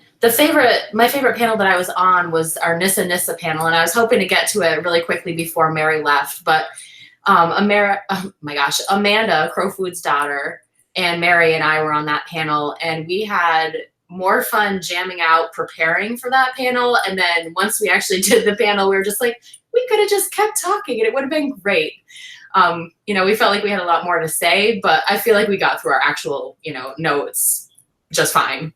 my favorite panel that I was on was our Nissa panel, and I was hoping to get to it really quickly before Mary left, but Amanda, Crowfood's daughter, and Mary and I were on that panel, and we had more fun jamming out, preparing for that panel, and then once we actually did the panel, we were just like, we could have just kept talking, and it would have been great. You know, we felt like we had a lot more to say, but I feel like we got through our actual, you know, notes just fine.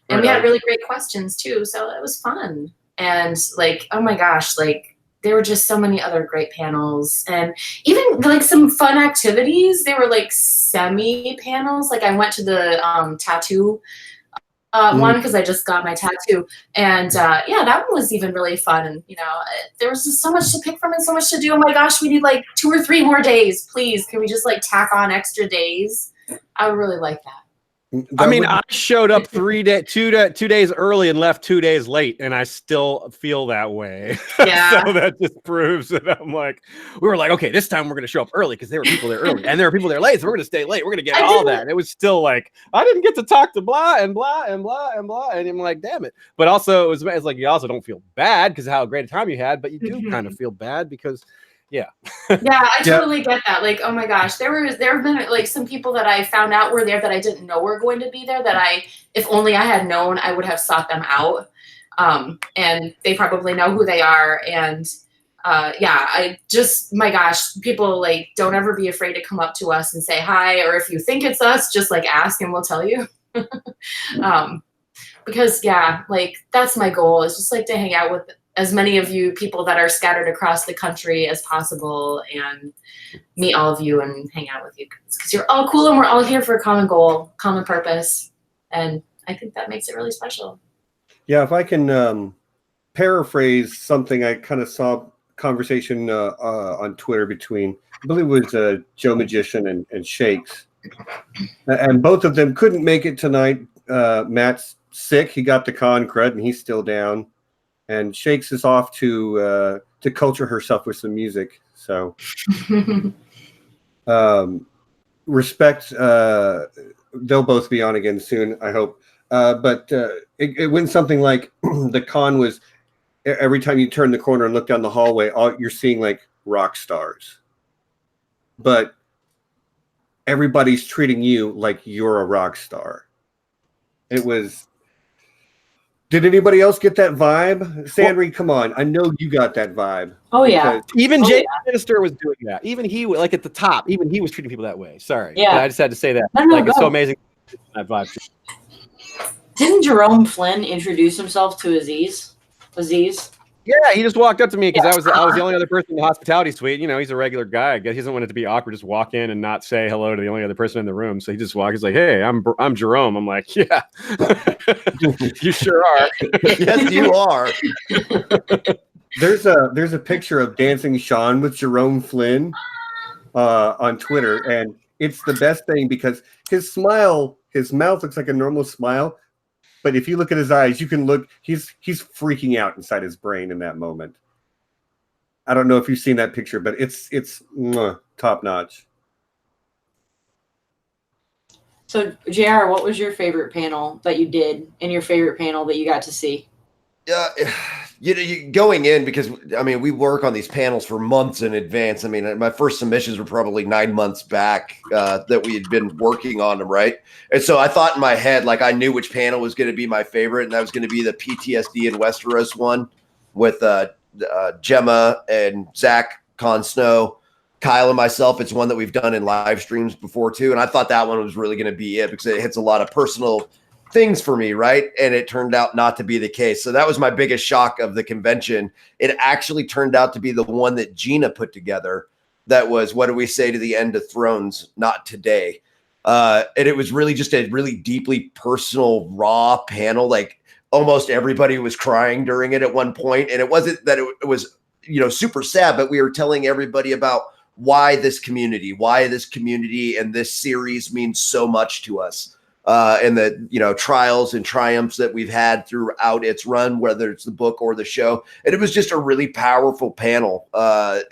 And we had really great questions too, so it was fun. And like, oh my gosh, like there were just so many other great panels, and even like some fun activities. They were like semi panels. Like I went to the tattoo one because I just got my tattoo, and yeah, that one was even really fun. And you know, there was just so much to pick from and so much to do. Oh my gosh, we need like 2 or 3 more days, please. Can we just like tack on extra days? I would really like that. I mean, I showed up 2 days early and left 2 days late, and I still feel that way. Yeah. So that just proves that I'm like, we were like, okay, this time we're going to show up early because there were people there early, and there were people there late, so we're going to stay late. We're going to get all that. And it was still like, I didn't get to talk to blah and blah and blah and blah, and I'm like, damn it. But also, it's like you also don't feel bad because of how great a time you had, but you do kind of feel bad because. Yeah. Yeah, I totally get that. Like, oh my gosh, there have been like some people that I found out were there that I didn't know were going to be there that if only I had known, I would have sought them out. And they probably know who they are. And yeah, my gosh, people like don't ever be afraid to come up to us and say hi, or if you think it's us, just like ask and we'll tell you. Because yeah, like that's my goal, is just like to hang out with as many of you people that are scattered across the country as possible and meet all of you and hang out with you because you're all cool and we're all here for a common goal, common purpose. And I think that makes it really special. Yeah, if I can paraphrase something, I kind of saw conversation on Twitter between, I believe it was Joe Magician and Shakes. And both of them couldn't make it tonight. Matt's sick. He got the con cred and he's still down. And Shakes is off to culture herself with some music. So respect. They'll both be on again soon, I hope. But it went something like the con was every time you turn the corner and look down the hallway, you're seeing like rock stars. But everybody's treating you like you're a rock star. It was. Did anybody else get that vibe? Sandry, come on. I know you got that vibe. Oh, yeah. Even Jay Minister was doing that. Even he, like at the top, even he was treating people that way. Sorry. Yeah. But I just had to say that. No, it's so amazing. That vibe. Didn't Jerome Flynn introduce himself to Aziz? Yeah, he just walked up to me because I was the only other person in the hospitality suite. You know, he's a regular guy. I guess he doesn't want it to be awkward. Just walk in and not say hello to the only other person in the room. So he just walks. He's like, "Hey, I'm Jerome." I'm like, "Yeah, you sure are." Yes, you are. There's a picture of Dancing Sean with Jerome Flynn on Twitter, and it's the best thing because his mouth looks like a normal smile. But if you look at his eyes, you can look. He's freaking out inside his brain in that moment. I don't know if you've seen that picture, but it's top notch. So, JR, what was your favorite panel that you did, and your favorite panel that you got to see? Yeah, going in, because I mean, we work on these panels for months in advance. I mean, my first submissions were probably 9 months back that we had been working on them, right? And so I thought in my head, like, I knew which panel was going to be my favorite, and that was going to be the PTSD in Westeros one with Gemma and Zach Con Snow, Kyle and myself. It's one that we've done in live streams before too, and I thought that one was really going to be it because it hits a lot of personal things for me, right? And it turned out not to be the case. So that was my biggest shock of the convention. It actually turned out to be the one that Gina put together. That was, what do we say to the End of Thrones? Not today. And it was really just a really deeply personal, raw panel. Like almost everybody was crying during it at one point. And it wasn't that it was, super sad, but we were telling everybody about why this community and this series means so much to us. And the trials and triumphs that we've had throughout its run, whether it's the book or the show. And it was just a really powerful panel.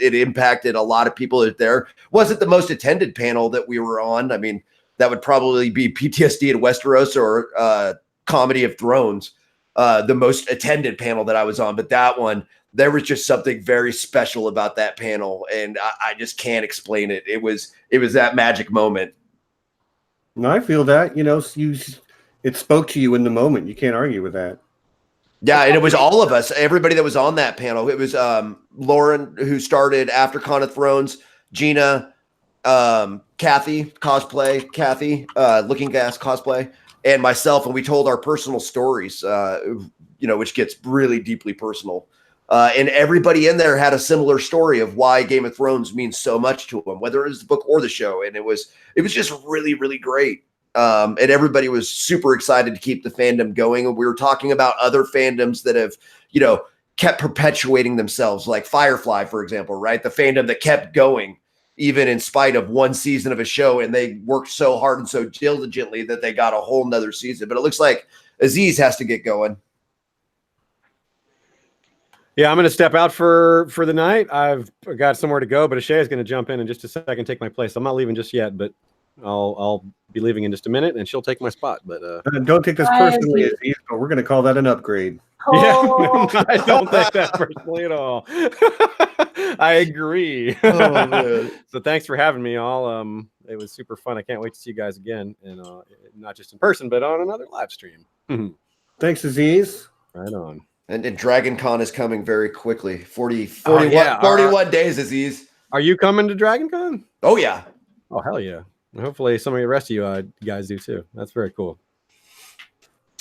It impacted a lot of people out there. Wasn't the most attended panel that we were on. I mean, that would probably be PTSD in Westeros or Comedy of Thrones, the most attended panel that I was on. But that one, there was just something very special about that panel, and I just can't explain it. It was that magic moment. And I feel that, it spoke to you in the moment. You can't argue with that. Yeah, and it was all of us, everybody that was on that panel. It was Lauren, who started after Con of Thrones, Gina, Kathy, Looking Gas cosplay, and myself, and we told our personal stories, which gets really deeply personal. And everybody in there had a similar story of why Game of Thrones means so much to them, whether it was the book or the show. And it was just really, really great. And everybody was super excited to keep the fandom going. And we were talking about other fandoms that have, kept perpetuating themselves, like Firefly, for example, right? The fandom that kept going, even in spite of one season of a show. And they worked so hard and so diligently that they got a whole nother season. But it looks like Aziz has to get going. Yeah, I'm going to step out for the night. I've got somewhere to go, but Ashay is going to jump in just a second, take my place. I'm not leaving just yet, but I'll be leaving in just a minute, and she'll take my spot. But don't take this personally, Aziz, but we're going to call that an upgrade. Oh. Yeah, I don't take that personally at all. I agree. So thanks for having me all. It was super fun. I can't wait to see you guys again, and not just in person, but on another live stream. Thanks, Aziz. Right on. And Dragon Con is coming very quickly. 41 days, Aziz. Are you coming to Dragon Con? Oh, yeah. Oh, hell yeah. Hopefully some of the rest of you guys do too. That's very cool.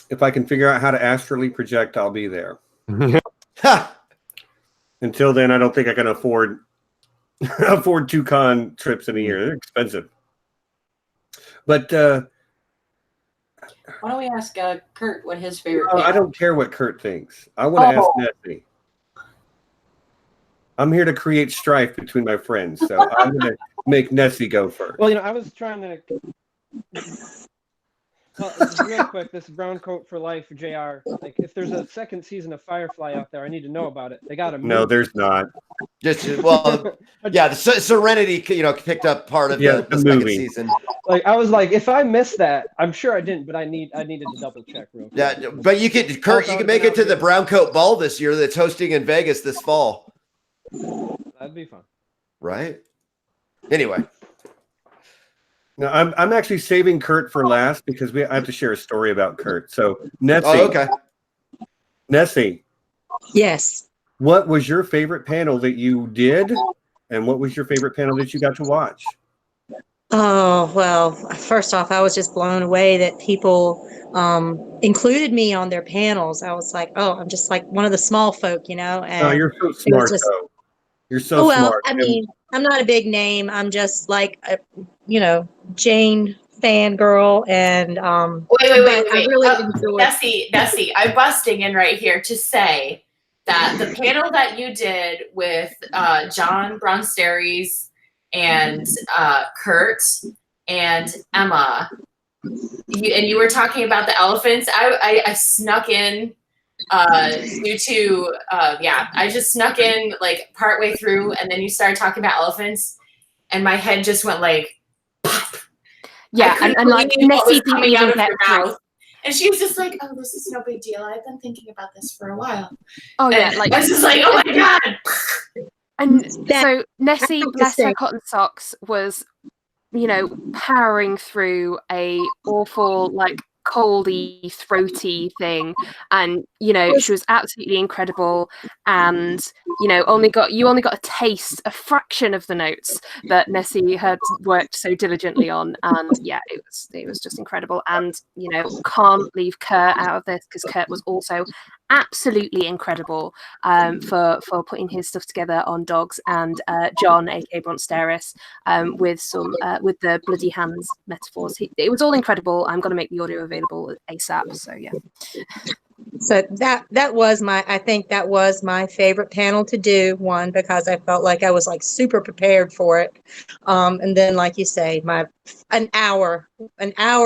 If I can figure out how to astrally project, I'll be there. Until then, I don't think I can afford 2 con trips in a year. They're expensive. But why don't we ask Kurt what his favorite? I don't care what Kurt thinks. I want to ask Nessie. I'm here to create strife between my friends, so I'm going to make Nessie go first. Well, I was trying to. Real quick, this brown coat for life, JR. Like, if there's a second season of Firefly out there, I need to know about it. They got to. No, there's not. The Serenity, picked up part of the second season. Like, I was like, if I missed that, I'm sure I didn't, but I needed to double check real quick. Yeah, but you could, Kurt, you can make it to the Brown Coat Ball this year that's hosting in Vegas this fall. That'd be fun. Right? Anyway. No, I'm actually saving Kurt for last because I have to share a story about Kurt. So, Nessie. Oh, okay. Nessie. Yes. What was your favorite panel that you did, and what was your favorite panel that you got to watch? Oh, well, first off, I was just blown away that people included me on their panels. I was like, oh, I'm just like one of the small folk, And oh, you're so smart, though. You're so smart. I mean, I'm not a big name. I'm just like a, Jane fangirl, and wait. I really enjoyed. Nessie, I'm busting in right here to say that the panel that you did with John Bronsteries and Kurt and Emma, you were talking about the elephants. I snuck in due to I just snuck in like partway through, and then you started talking about elephants, and my head just went like pop. Yeah, and like Nessie coming out of your mouth. And she was just like, "Oh, this is no big deal. I've been thinking about this for a while." Oh yeah, And like I was just like, "Oh my god!" and That- so Nessie, have to bless her say- cotton socks, was, powering through a awful, like, coldy, throaty thing, and she was absolutely incredible, and you only got a taste, a fraction of the notes that Nessie had worked so diligently on, and yeah, it was just incredible, and can't leave Kurt out of this, because Kurt was also absolutely incredible for putting his stuff together on dogs, and John, aka Bronsteris, with the bloody hands metaphors. It was all incredible. I'm going to make the audio available ASAP. So yeah. So that was I think that was my favorite panel to do, one, because I felt like I was like super prepared for it. And then, like you say, an hour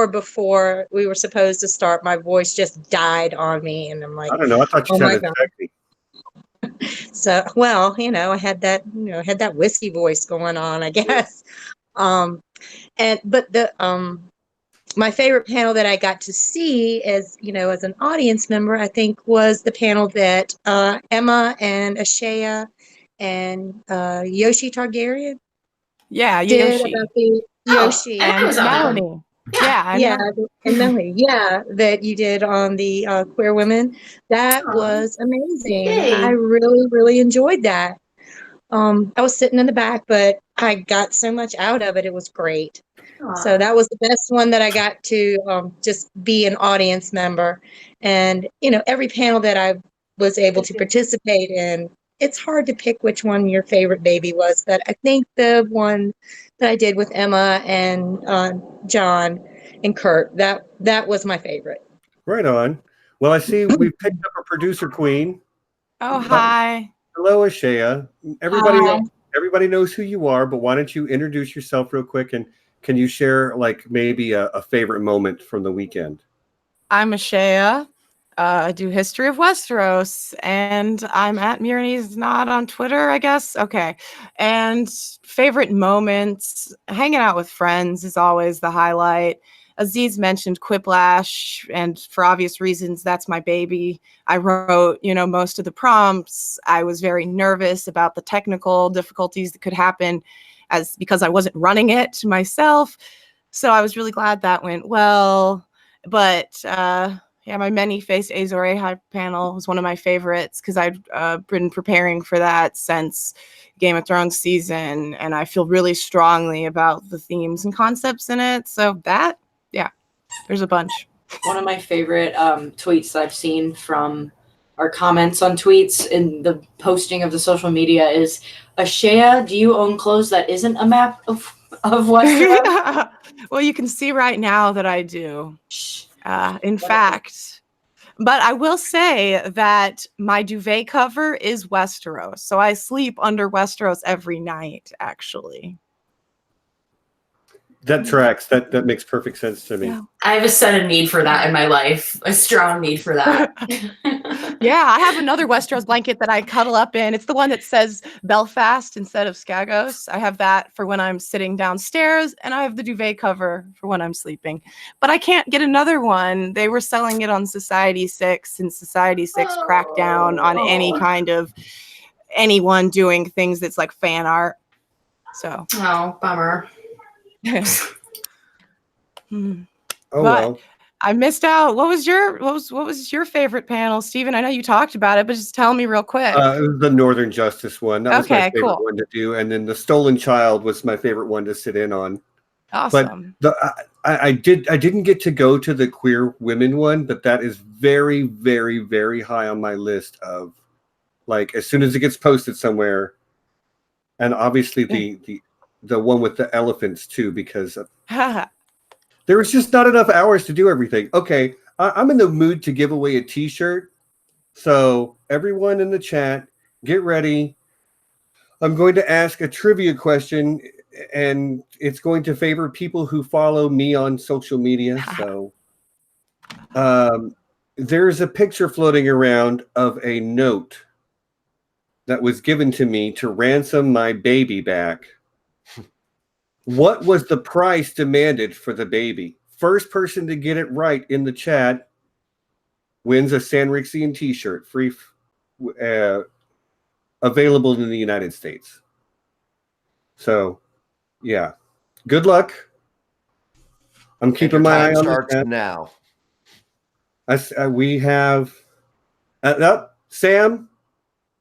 before we were supposed to start, my voice just died on me. And I'm like, I don't know. I thought you oh my sounded God. sexy. So, well, I had that, whiskey voice going on, I guess. But my favorite panel that I got to see as an audience member, I think, was the panel that Emma and Ashea and Yoshi Targaryen Yeah, did Yoshi. about the Yoshi and was on that one. Melanie. Yeah, yeah, and Melanie, that you did on the queer women. That Aw. was amazing. Yay. I really, really enjoyed that. I was sitting in the back, but I got so much out of it. It was great. So that was the best one that I got to just be an audience member. And, every panel that I was able to participate in, it's hard to pick which one your favorite baby was. But I think the one that I did with Emma and John and Kurt, that was my favorite. Right on. Well, I see we've picked up a producer queen. Oh, hi. Hello, Ashea. Everybody knows who you are, but why don't you introduce yourself real quick, and can you share like maybe a favorite moment from the weekend? I'm Ashea. I do History of Westeros, and I'm at Myrnie's Not on Twitter, I guess. Okay. And favorite moments, hanging out with friends is always the highlight. Aziz mentioned Quiplash, and for obvious reasons, that's my baby. I wrote, most of the prompts. I was very nervous about the technical difficulties that could happen because I wasn't running it myself. So I was really glad that went well. But my many-faced Azor Ahai panel was one of my favorites because I've been preparing for that since Game of Thrones season, and I feel really strongly about the themes and concepts in it. So there's a bunch. One of my favorite tweets that I've seen from our comments on tweets in the posting of the social media is, Ashea, do you own clothes that isn't a map of Westeros? Well, you can see right now that I do. In fact, but I will say that my duvet cover is Westeros. So I sleep under Westeros every night, actually. That tracks. That makes perfect sense to me. Yeah. I have a sudden need for that in my life. A strong need for that. Yeah, I have another Westeros blanket that I cuddle up in. It's the one that says Belfast instead of Skagos. I have that for when I'm sitting downstairs, and I have the duvet cover for when I'm sleeping. But I can't get another one. They were selling it on Society 6, and Society 6 cracked down on any kind of anyone doing things that's like fan art. So. Oh, bummer. Well. I missed out. What was your favorite panel, Stephen? I know you talked about it, but just tell me real quick. It was the Northern Justice one. That was my favorite cool. one to do, and then the Stolen Child was my favorite one to sit in on. Awesome. But I didn't get to go to the queer women one, but that is very, very, very high on my list of, like, as soon as it gets posted somewhere, and obviously the one with the elephants too, because there was just not enough hours to do everything. Okay, I'm in the mood to give away a t-shirt. So everyone in the chat, get ready. I'm going to ask a trivia question, and it's going to favor people who follow me on social media. So there's a picture floating around of a note that was given to me to ransom my baby back. What was the price demanded for the baby? first person to get it right in the chat wins a Sanrixian t-shirt, free, available in the United States. So, yeah. Good luck. I'm keeping my eye on starts that. now. We have Sam.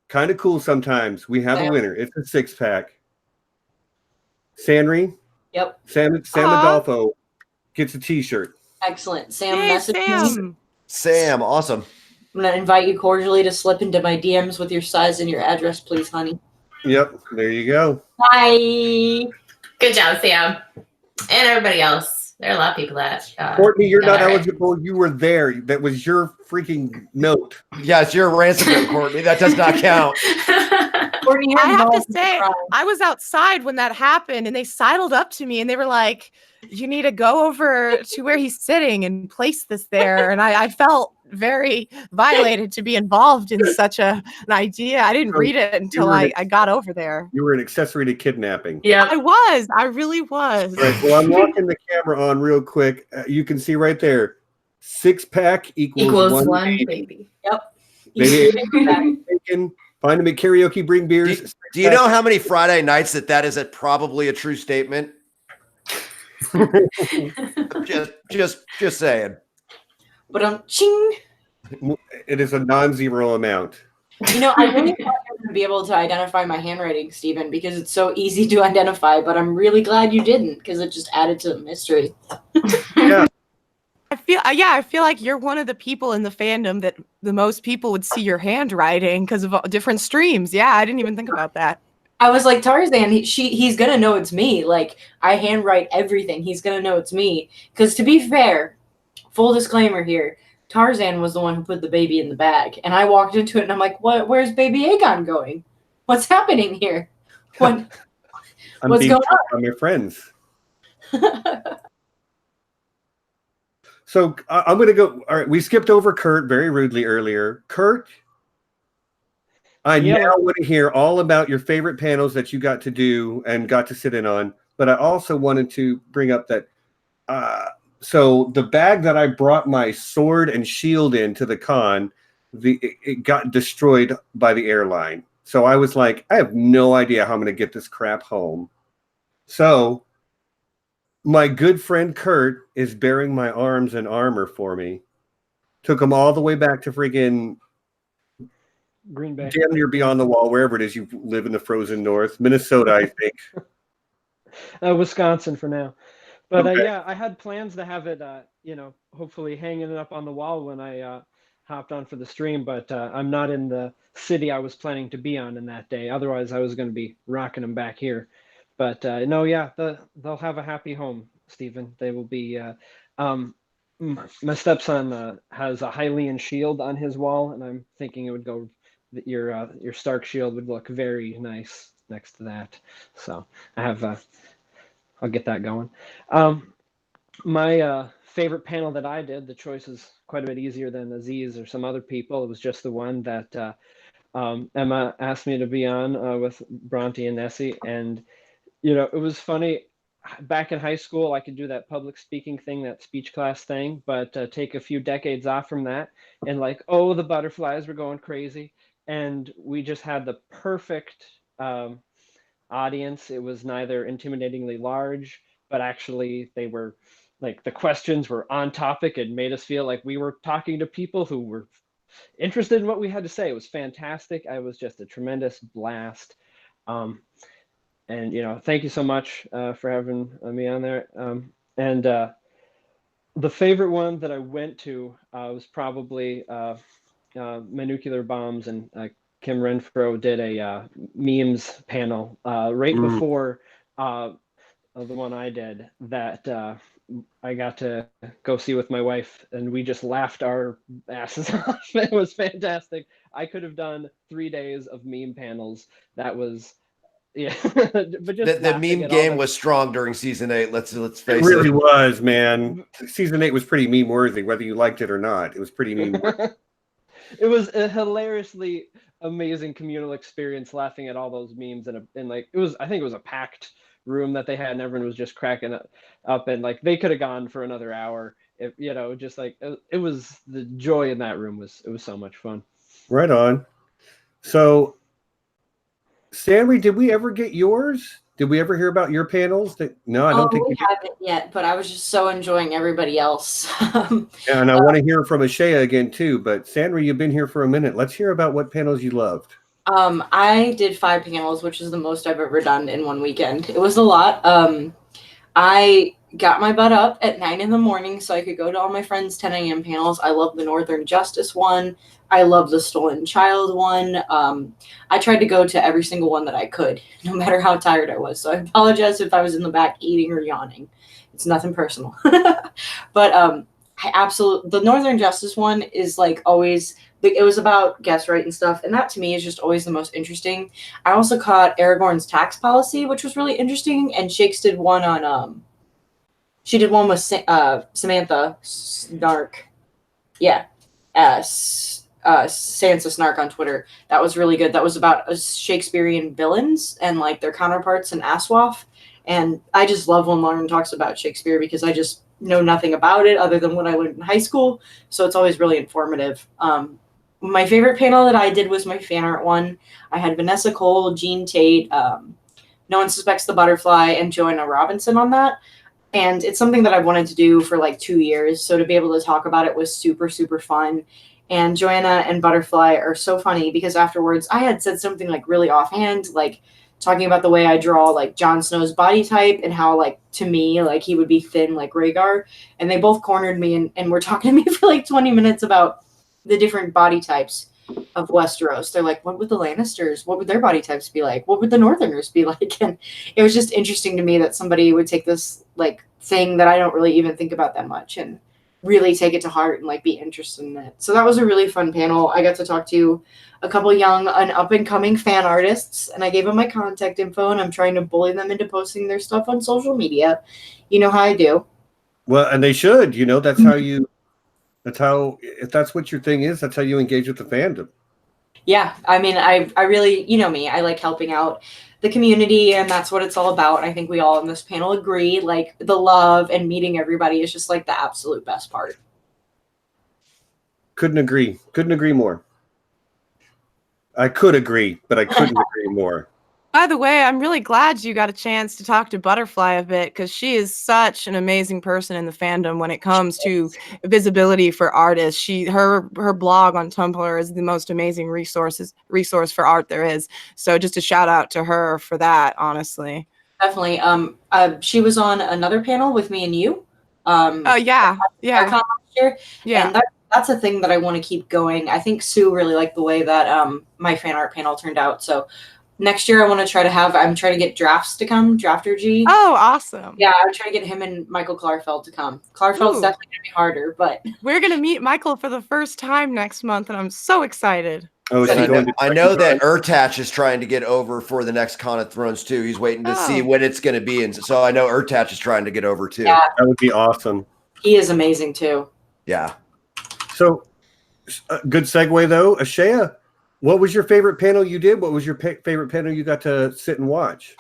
Kind of cool sometimes. We have a winner. It's a 6-pack. Sanri. Yep. Sam Adolfo gets a t-shirt. Excellent. Sam, Yay, message Sam. me. Sam, awesome. I'm going to invite you cordially to slip into my DMs with your size and your address, please, honey. Yep. There you go. Bye. Good job, Sam. And everybody else. There are a lot of people that. Courtney, you're got not that right. eligible. You were there. That was your freaking note. Yeah, it's your ransom note, Courtney. That does not count. Courtney, I have to say, I was outside when that happened, and they sidled up to me and they were like, "You need to go over to where he's sitting and place this there." And I felt very violated to be involved in such an idea. I didn't read it until I got over there. You were an accessory to kidnapping. Yeah, I really was. Right, well, I'm walking the camera on real quick. You can see right there, 6-pack equals one baby. Yep. Baby. Find them at karaoke, bring beers. Do you know how many Friday nights that is probably a true statement? just saying. But ching. It is a non-zero amount. You know, I really thought you were going to be able to identify my handwriting, Stephen, because it's so easy to identify. But I'm really glad you didn't, because it just added to the mystery. Yeah. I feel like you're one of the people in the fandom that the most people would see your handwriting because of different streams. Yeah, I didn't even think about that. I was like, Tarzan, he's gonna know it's me. Like, I handwrite everything. He's gonna know it's me. Because to be fair, full disclaimer here, Tarzan was the one who put the baby in the bag, and I walked into it and I'm like, "What? Where's baby Aegon going? What's happening here? What's going on?" By my friends. So I'm going to go. All right, we skipped over Kurt very rudely earlier. Kurt, I now want to hear all about your favorite panels that you got to do and got to sit in on. But I also wanted to bring up that so the bag that I brought my sword and shield into the con, it got destroyed by the airline. So I was like, I have no idea how I'm going to get this crap home. So my good friend Kurt is bearing my arms and armor for me. Took them all the way back to friggin' Green Bay. damn near beyond the wall, wherever it is you live in the frozen north. Minnesota, I think. Wisconsin for now. But Okay. yeah, I had plans to have it, hopefully hanging it up on the wall when I hopped on for the stream. But I'm not in the city I was planning to be on in that day. Otherwise, I was going to be rocking them back here. But no, yeah, they'll have a happy home, Stephen. They will be. My stepson has a Hylian shield on his wall, and I'm thinking it would go. Your Stark shield would look very nice next to that. So I have. I'll get that going. My favorite panel that I did, the choice is quite a bit easier than Aziz or some other people. It was just the one that Emma asked me to be on with Bronte and Nessie, and it was funny. Back in high school, I could do that public speaking thing, that speech class thing, but take a few decades off from that, and the butterflies were going crazy, and we just had the perfect audience. It was neither intimidatingly large, but actually they were the questions were on topic and made us feel like we were talking to people who were interested in what we had to say. It was fantastic. It was just a tremendous blast. And thank you so much for having me on there. And the favorite one that I went to was probably Manucular Bombs, and Kim Renfro did a memes panel right before the one I did that I got to go see with my wife, and we just laughed our asses off. It was fantastic. I could have done 3 days of meme panels. That was. Yeah, but just the meme game was strong during season 8. Let's face it. It really was, man. Season 8 was pretty meme worthy, whether you liked it or not. It was pretty meme worthy. It was a hilariously amazing communal experience, laughing at all those memes, and it was. I think it was a packed room that they had, and everyone was just cracking up, and like they could have gone for another hour. If just like it was, the joy in that room was so much fun. Right on. So, Sammy, did we ever get yours? Did we ever hear about your panels? No, I don't think we haven't yet, but I was just so enjoying everybody else. Yeah, and I want to hear from Ashea again too. But Sandra, you've been here for a minute. Let's hear about what panels you loved. I did 5 panels, which is the most I've ever done in one weekend. It was a lot. I got my butt up at 9 in the morning so I could go to all my friends' 10 a.m. panels. I love the Northern Justice one. I love the Stolen Child one. I tried to go to every single one that I could, no matter how tired I was. So I apologize if I was in the back eating or yawning. It's nothing personal. But the Northern Justice one is like always, it was about guest right and stuff, and that to me is just always the most interesting. I also caught Aragorn's tax policy, which was really interesting, and Shakes did one on she did one with Samantha Snark. Yeah. Sansa Snark on Twitter. That was really good. That was about Shakespearean villains and like their counterparts in Aswath. And I just love when Lauren talks about Shakespeare because I just know nothing about it other than what I learned in high school. So it's always really informative. My favorite panel that I did was my fan art one. I had Vanessa Cole, Jean Tate, No One Suspects the Butterfly, and Joanna Robinson on that. And it's something that I've wanted to do for like 2 years. So to be able to talk about it was super, super fun. And Joanna and Butterfly are so funny because afterwards I had said something like really offhand, like talking about the way I draw like Jon Snow's body type and how like to me like he would be thin like Rhaegar. And they both cornered me and were talking to me for like 20 minutes about the different body types of Westeros. They're like, what would the Lannisters, what would their body types be like? What would the Northerners be like? And it was just interesting to me that somebody would take this like thing that I don't really even think about that much and really take it to heart and like be interested in it. So that was a really fun panel. I got to talk to a couple young and up and coming fan artists, and I gave them my contact info, and I'm trying to bully them into posting their stuff on social media. You know how I do. Well, and they should. That's how you. That's how, if that's what your thing is, that's how you engage with the fandom. Yeah, I mean, I really, you know me, I like helping out the community, and that's what it's all about. And I think we all in this panel agree, like the love and meeting everybody is just like the absolute best part. Couldn't agree more. I could agree, but I couldn't agree more. By the way, I'm really glad you got a chance to talk to Butterfly a bit because she is such an amazing person in the fandom when it comes to visibility for artists. Her blog on Tumblr is the most amazing resource for art there is. So just a shout out to her for that, honestly. Definitely. She was on another panel with me and you. Yeah. Yeah. And that's a thing that I want to keep going. I think Sue really liked the way that my fan art panel turned out. So next year I want to try to I'm trying to get Drafts to come, Drafter G. Oh, awesome. Yeah, I'm trying to get him and Michael Klarfeld to come. Klarfeld's definitely going to be harder, but we're going to meet Michael for the first time next month, and I'm so excited. Oh, I know that Urtach is trying to get over for the next Con of Thrones too. He's waiting to see when it's going to be, and so I know Urtach is trying to get over too. Yeah. That would be awesome. He is amazing too. Yeah. So, good segue though, Ashea. What was your favorite panel you did? What was your favorite panel you got to sit and watch?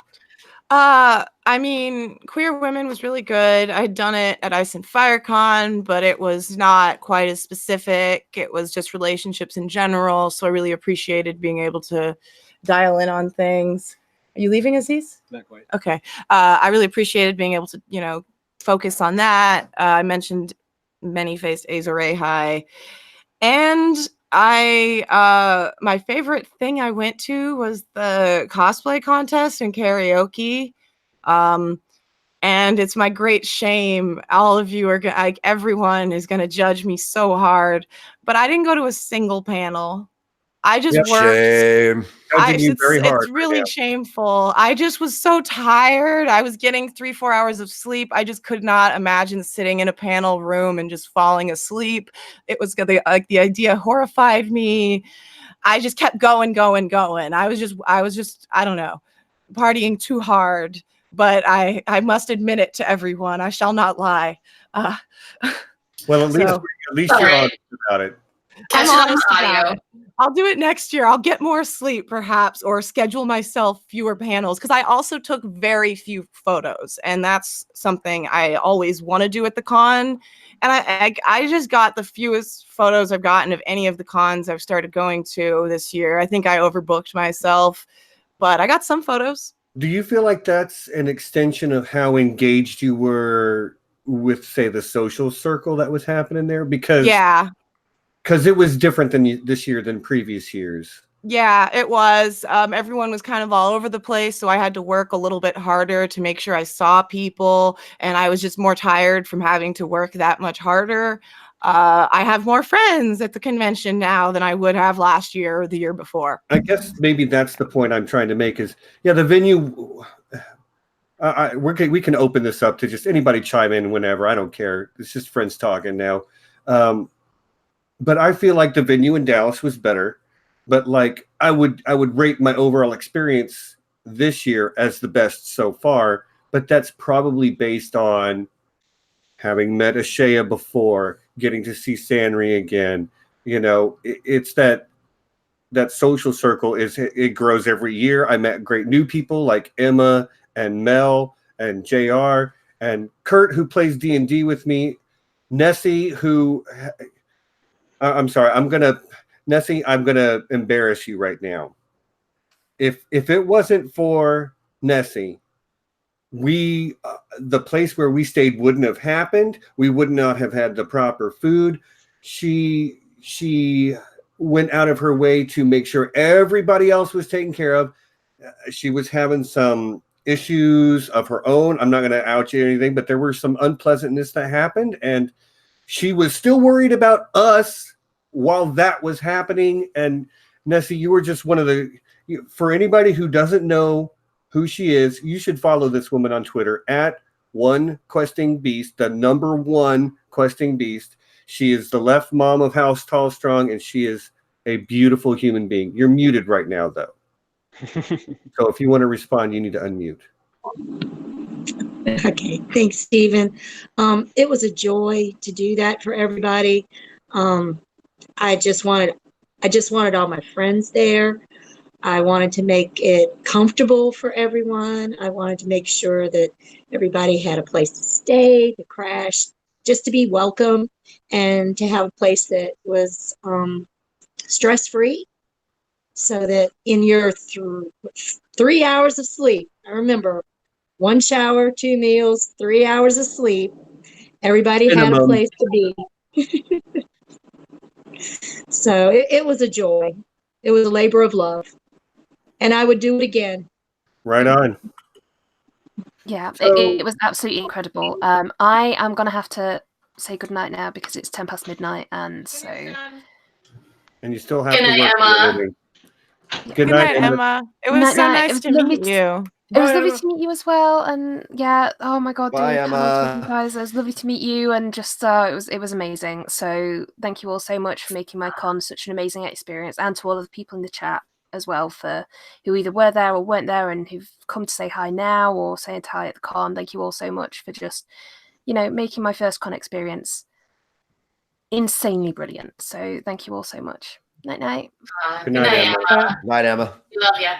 I mean, Queer Women was really good. I'd done it at Ice and FireCon, but it was not quite as specific. It was just relationships in general. So I really appreciated being able to dial in on things. Are you leaving, Aziz? Not quite. Okay. I really appreciated being able to, focus on that. I mentioned Many-Faced Azor Ahai. And my favorite thing I went to was the cosplay contest and karaoke. And it's my great shame. All of you are like, everyone is going to judge me so hard, but I didn't go to a single panel. I just worked. Shame. It's really shameful. I just was so tired. I was getting 3-4 hours of sleep. I just could not imagine sitting in a panel room and just falling asleep. It was the idea horrified me. I just kept going. I was just, I don't know, partying too hard. But I must admit it to everyone. I shall not lie. Well, at least you're honest about it. Catch I'm it on honest the about audio. it. I'll do it next year. I'll get more sleep perhaps, or schedule myself fewer panels, because I also took very few photos, and that's something I always want to do at the con. And I just got the fewest photos I've gotten of any of the cons I've started going to this year. I think I overbooked myself, but I got some photos. Do you feel like that's an extension of how engaged you were with, say, the social circle that was happening there? Because it was different than this year than previous years. Yeah, it was. Everyone was kind of all over the place, so I had to work a little bit harder to make sure I saw people, and I was just more tired from having to work that much harder. I have more friends at the convention now than I would have last year or the year before. I guess maybe that's the point I'm trying to make is, yeah, the venue, we can open this up to just anybody chime in whenever. I don't care. It's just friends talking now. But I feel like the venue in Dallas was better. But like I would rate my overall experience this year as the best so far. But that's probably based on having met Ashea before, getting to see Sanri again. You know, it's that social circle it grows every year. I met great new people like Emma and Mel and JR and Kurt, who plays D&D with me. Nessie, who I'm sorry, Nessie, I'm gonna embarrass you right now. If it wasn't for Nessie, the place where we stayed wouldn't have happened. We would not have had the proper food. She went out of her way to make sure everybody else was taken care of. She was having some issues of her own. I'm not going to out you or anything, but there were some unpleasantness that happened, and she was still worried about us while that was happening. And Nessie, you were just one of for anybody who doesn't know who she is, you should follow this woman on Twitter at One Questing Beast, the number one Questing Beast. She is the left mom of House Tall Strong, and she is a beautiful human being. You're muted right now, though. So if you want to respond, you need to unmute. Okay, thanks, Stephen. It was a joy to do that for everybody. I just wanted all my friends there. I wanted to make it comfortable for everyone. I wanted to make sure that everybody had a place to stay, to crash, just to be welcome, and to have a place that was stress-free, so that in your 3 hours of sleep, I remember 1 shower, 2 meals, 3 hours of sleep, everybody had a place to be. So it was a joy. It was a labor of love. And I would do it again. Right on. Yeah, it was absolutely incredible. I am going to have to say goodnight now because it's 10 past midnight, and so... And you still have Good to night, work. Emma. Good night, Emma. It was so nice to meet you. It was lovely to meet you as well, and yeah, oh my god, Bye, doing panels with Emma. you guys, it was lovely to meet you, and just it was amazing. So thank you all so much for making my con such an amazing experience, and to all of the people in the chat as well for who either were there or weren't there and who've come to say hi now or saying hi at the con. Thank you all so much for just, you know, making my first con experience insanely brilliant. So thank you all so much. Night night. Good night, Emma. Night, Emma. We love you.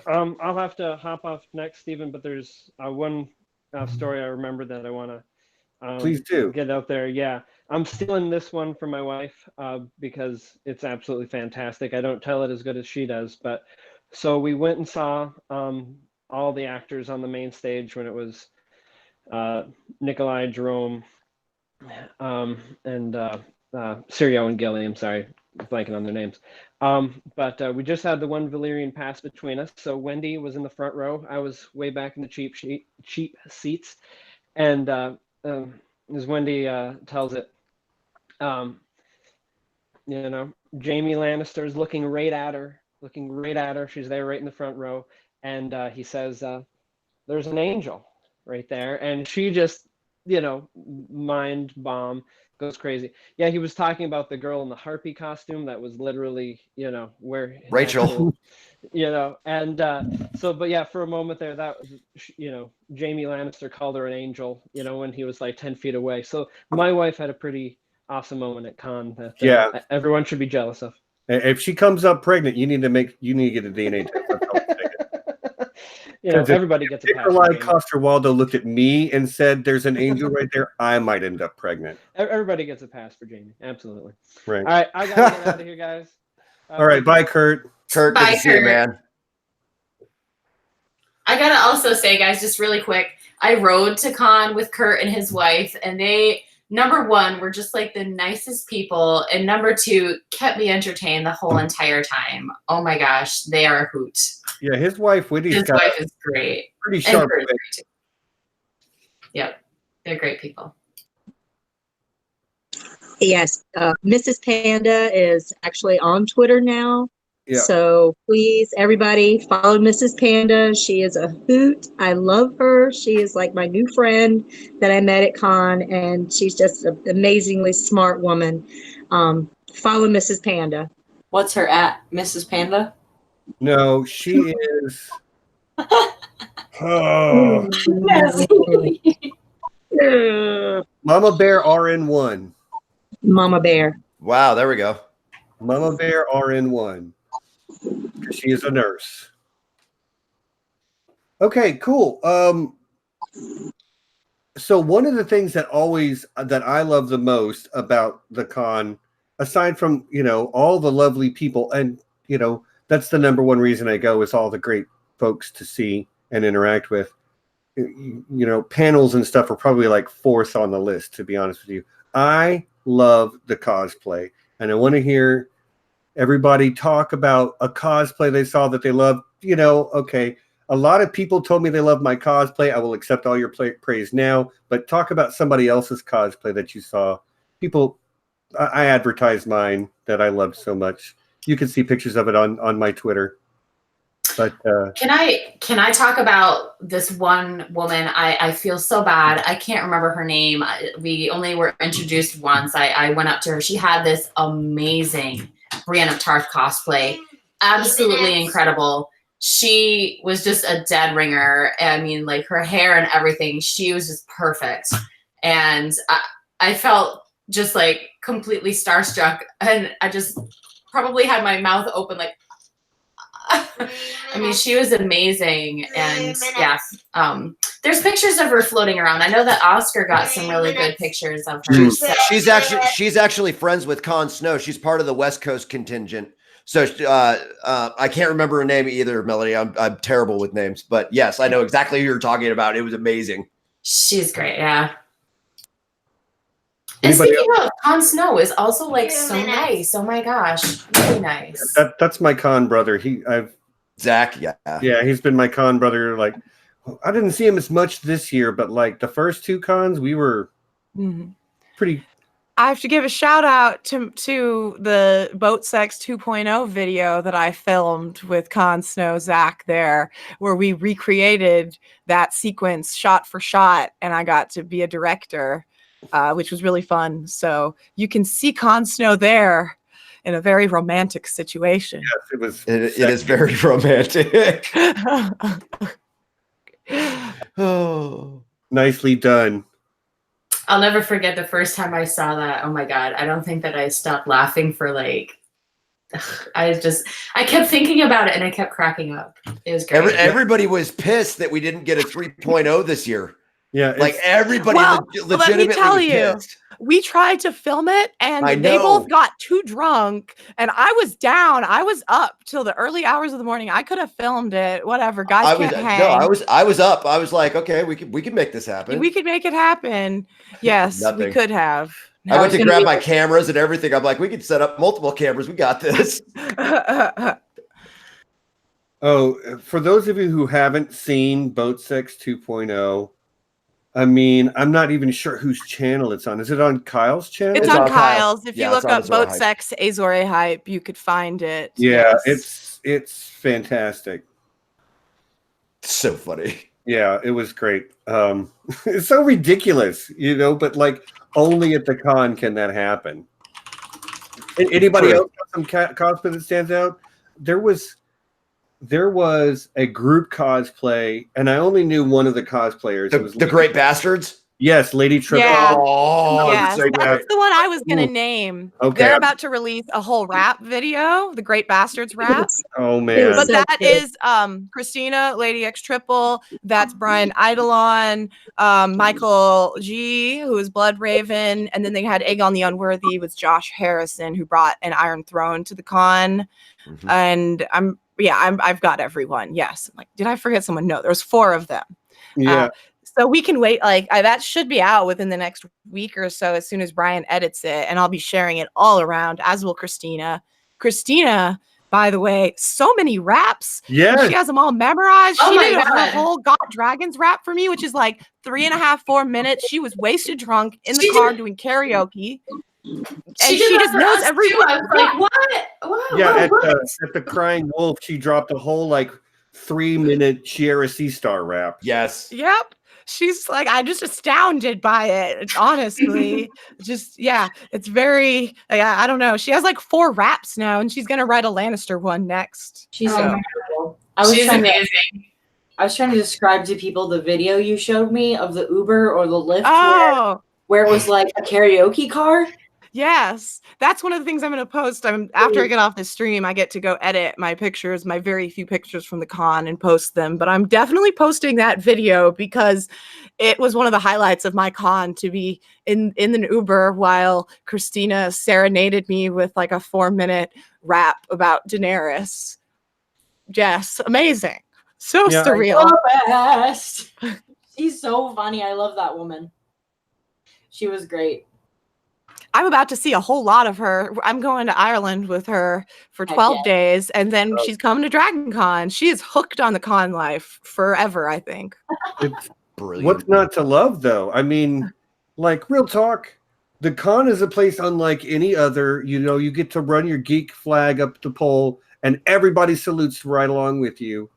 I'll have to hop off next, Stephen, but there's one story I remember that I want to please do get out there. Yeah, I'm stealing this one from my wife because it's absolutely fantastic. I don't tell it as good as she does, but so we went and saw all the actors on the main stage when it was Nikolai, Jerome, and Sirio and Gilly. I'm sorry, blanking on their names. But we just had the one Valyrian pass between us. So Wendy was in the front row. I was way back in the cheap seats. And as Wendy tells it, you know, Jaime Lannister's looking right at her. She's there right in the front row. And he says, there's an angel right there. And she just, you know, mind bomb. Goes crazy. Yeah, he was talking about the girl in the harpy costume that was literally, you know, where Rachel, actual, you know, and so, but yeah, for a moment there, that was, you know, Jaime Lannister called her an angel, you know, when he was like 10 feet away. So my wife had a pretty awesome moment at con that Yeah. everyone should be jealous of. If she comes up pregnant, you need to get a DNA test. That's all I'm saying. You know, 'Cause if everybody gets a pass. for Nikolai Jamie. Coster-Waldau looked at me and said, "There's an angel right there," I might end up pregnant. Everybody gets a pass for Jamie. Absolutely. Right. All right, I gotta get out of here, guys. All right, bye, Kurt. Kurt, good Bye, to see you, Kurt. man. I gotta also say, guys, just really quick, I rode to con with Kurt and his wife, and they, number one, were just like the nicest people, and number two, kept me entertained the whole entire time. Oh my gosh, they are a hoot. Yeah, his wife Whitty's His got wife is great. pretty And sharp. Kurt is great too. Yep, they're great people. Yes, Mrs. Panda is actually on Twitter now. Yeah. So please, everybody, follow Mrs. Panda. She is a hoot. I love her. She is like my new friend that I met at con, and she's just an amazingly smart woman. Follow Mrs. Panda. What's her at, Mrs. Panda? No, she is. Oh. Mama Bear RN1. Mama Bear. Wow, there we go. Mama Bear RN1. She is a nurse. Okay, cool. So one of the things that I love the most about the con, aside from, all the lovely people, and, that's the number one reason I go, is all the great folks to see and interact with. Panels and stuff are probably like fourth on the list, to be honest with you. I love the cosplay, and I want to hear everybody talk about a cosplay they saw that they love. Okay, a lot of people told me they love my cosplay. I will accept all your praise now, but talk about somebody else's cosplay that you saw. People, I advertised mine that I loved so much. You can see pictures of it on my Twitter. But can I talk about this one woman? I feel so bad. I can't remember her name. We only were introduced once. I went up to her. She had this amazing Brienne of Tarth cosplay. Absolutely incredible. She was just a dead ringer. I mean, like her hair and everything, she was just perfect. And I felt just like completely starstruck. And I just probably had my mouth open like, I mean, she was amazing. And yeah, there's pictures of her floating around. I know that Oscar got some really good pictures of her. She's actually friends with Con Snow. She's part of the West Coast contingent. So I can't remember her name either, Melody. I'm terrible with names, but yes, I know exactly who you're talking about. It was amazing. She's great, yeah. And speaking of, Con Snow is also like so nice. Oh my gosh, really nice. That's my con brother. Zach, yeah. Yeah, he's been my con brother. Like, I didn't see him as much this year, but like the first two cons, we were pretty. I have to give a shout out to the Boat Sex 2.0 video that I filmed with Con Snow Zach there, where we recreated that sequence shot for shot, and I got to be a director, which was really fun. So you can see Con Snow there in a very romantic situation. Yes, it was. It is very romantic. Oh, nicely done. I'll never forget the first time I saw that. Oh my God. I don't think that I stopped laughing for like, I kept thinking about it and I kept cracking up. It was great. Everybody was pissed that we didn't get a 3.0 this year. Yeah. Like everybody legitimately let me tell you, pissed. We tried to film it and they both got too drunk and I was down. I was up till the early hours of the morning. I could have filmed it. Whatever. Guys can't hang. No, I was up. I was like, okay, we could make this happen. We could make it happen. Yes, we could have. I went to grab my cameras and everything. I'm like, we could set up multiple cameras. We got this. Oh, for those of you who haven't seen Boat Sex 2.0, I mean, I'm not even sure whose channel it's on. Is it on Kyle's channel? It's on Kyle's. If you look up Boat Sex Azore Hype, you could find it. Yeah, yes. It's fantastic. So funny. Yeah, it was great. It's so ridiculous, but like only at the con can that happen. Anybody else got some cosplay that stands out? There was a group cosplay, and I only knew one of the cosplayers. The Great Bastards? Yes, Lady Triple. Yeah. Oh, Yes, so that's good. the one I was gonna Ooh. name. Okay. They're about to release a whole rap video, the Great Bastards rap. Oh It man. was But so that good. is Christina, Lady X Triple. That's Brian Eidolon, Michael G, who is Blood Raven, and then they had Aegon the Unworthy with Josh Harrison, who brought an Iron Throne to the con. Mhm. And I've got everyone. Yes. I'm like, did I forget someone? No, there's 4 of them. Yeah. So we can wait. Like that should be out within the next week or so, as soon as Brian edits it, and I'll be sharing it all around. As will Christina. Christina, by the way, so many raps. Yes. She has them all memorized. Oh She my did her God. whole Got Dragons rap for me, which is like 3.5, 4 minutes. She was wasted drunk in the She car did- doing karaoke. She And did she that just for knows us, every too. I was like, what? Wow, Yeah, wow, what? at the Crying Wolf, she dropped a whole like 3-minute Sierra Sea Star rap. Yes. Yep. She's like, I'm just astounded by it. Honestly, just yeah, it's very. I don't know. She has like 4 raps now, and she's gonna write a Lannister one next. She's So- incredible. I was She's trying to amazing. I was trying to describe to people the video you showed me of the Uber or the Lyft Oh, where it was like a karaoke car. yes. That's one of the things I'm going to post. After I get off this stream, I get to go edit my pictures, my very few pictures from the con, and post them. But I'm definitely posting that video because it was one of the highlights of my con, to be in an Uber while Christina serenaded me with like a 4-minute rap about Daenerys. Yes, amazing. So Yeah, surreal. The best. She's so funny. I love that woman. She was great. I'm about to see a whole lot of her. I'm going to Ireland with her for Heck 12 yeah. days, and then Oh. she's coming to Dragon Con. She is hooked on the con life forever, I think. It's Brilliant. what's not to love though? I mean, like real talk, the con is a place unlike any other. You know, you get to run your geek flag up the pole, and everybody salutes right along with you.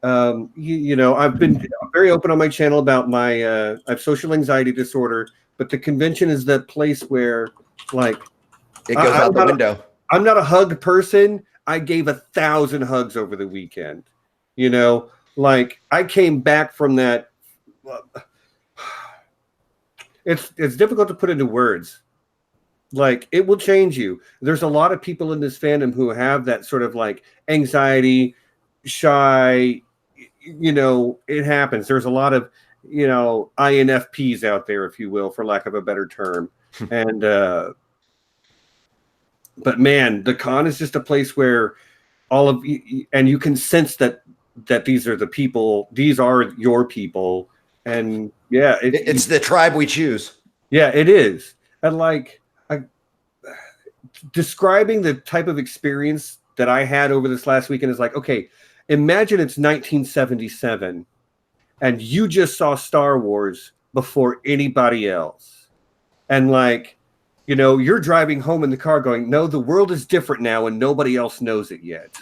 You know, I've been very open on my channel about my I have social anxiety disorder, but the convention is that place where, like, It goes out the window. I'm not a hug person. I gave 1,000 hugs over the weekend. You know, like I came back from that. It's difficult to put into words. Like it will change you. There's a lot of people in this fandom who have that sort of like anxiety, shy. You know, it happens. There's a lot of, you know, INFPs out there, if you will, for lack of a better term. And but man, the con is just a place where all of you, and you can sense that these are the people, these are your people, and yeah, It's the tribe we choose. yeah, it is. And like describing the type of experience that I had over this last weekend is like, okay, imagine it's 1977 and you just saw Star Wars before anybody else. And like, you know, you're driving home in the car going, no, the world is different now and nobody else knows it yet.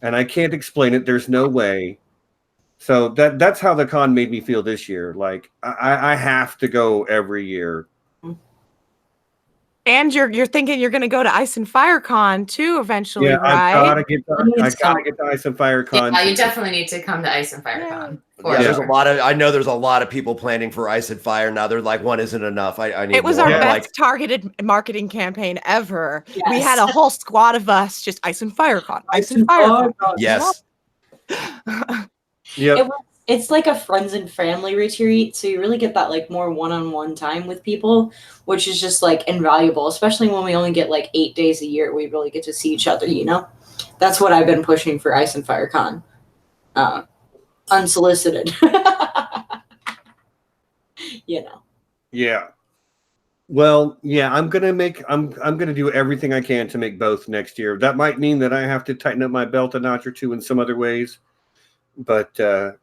And I can't explain it. There's no way. So that's how the con made me feel this year. Like I have to go every year. And you're thinking you're going to go to Ice and Fire Con too eventually, Yeah, right? I gotta get to Ice and Fire Con. Yeah, you definitely need to come to Ice and Fire Con. Yeah, there's a lot of. I know there's a lot of people planning for Ice and Fire now. They're like, one isn't enough. I need. It was more. our I'm best like, targeted marketing campaign ever. Yes. We had a whole squad of us, just Ice and Fire Con, Ice and Fire Con. yes. Yep. It's like a friends and family retreat, so you really get that like more one-on-one time with people, which is just like invaluable, especially when we only get like 8 days a year. We really get to see each other, you know. That's what I've been pushing for Ice and Fire Con, unsolicited. You know. Yeah. Well, yeah, I'm gonna do everything I can to make both next year. That might mean that I have to tighten up my belt a notch or two in some other ways. But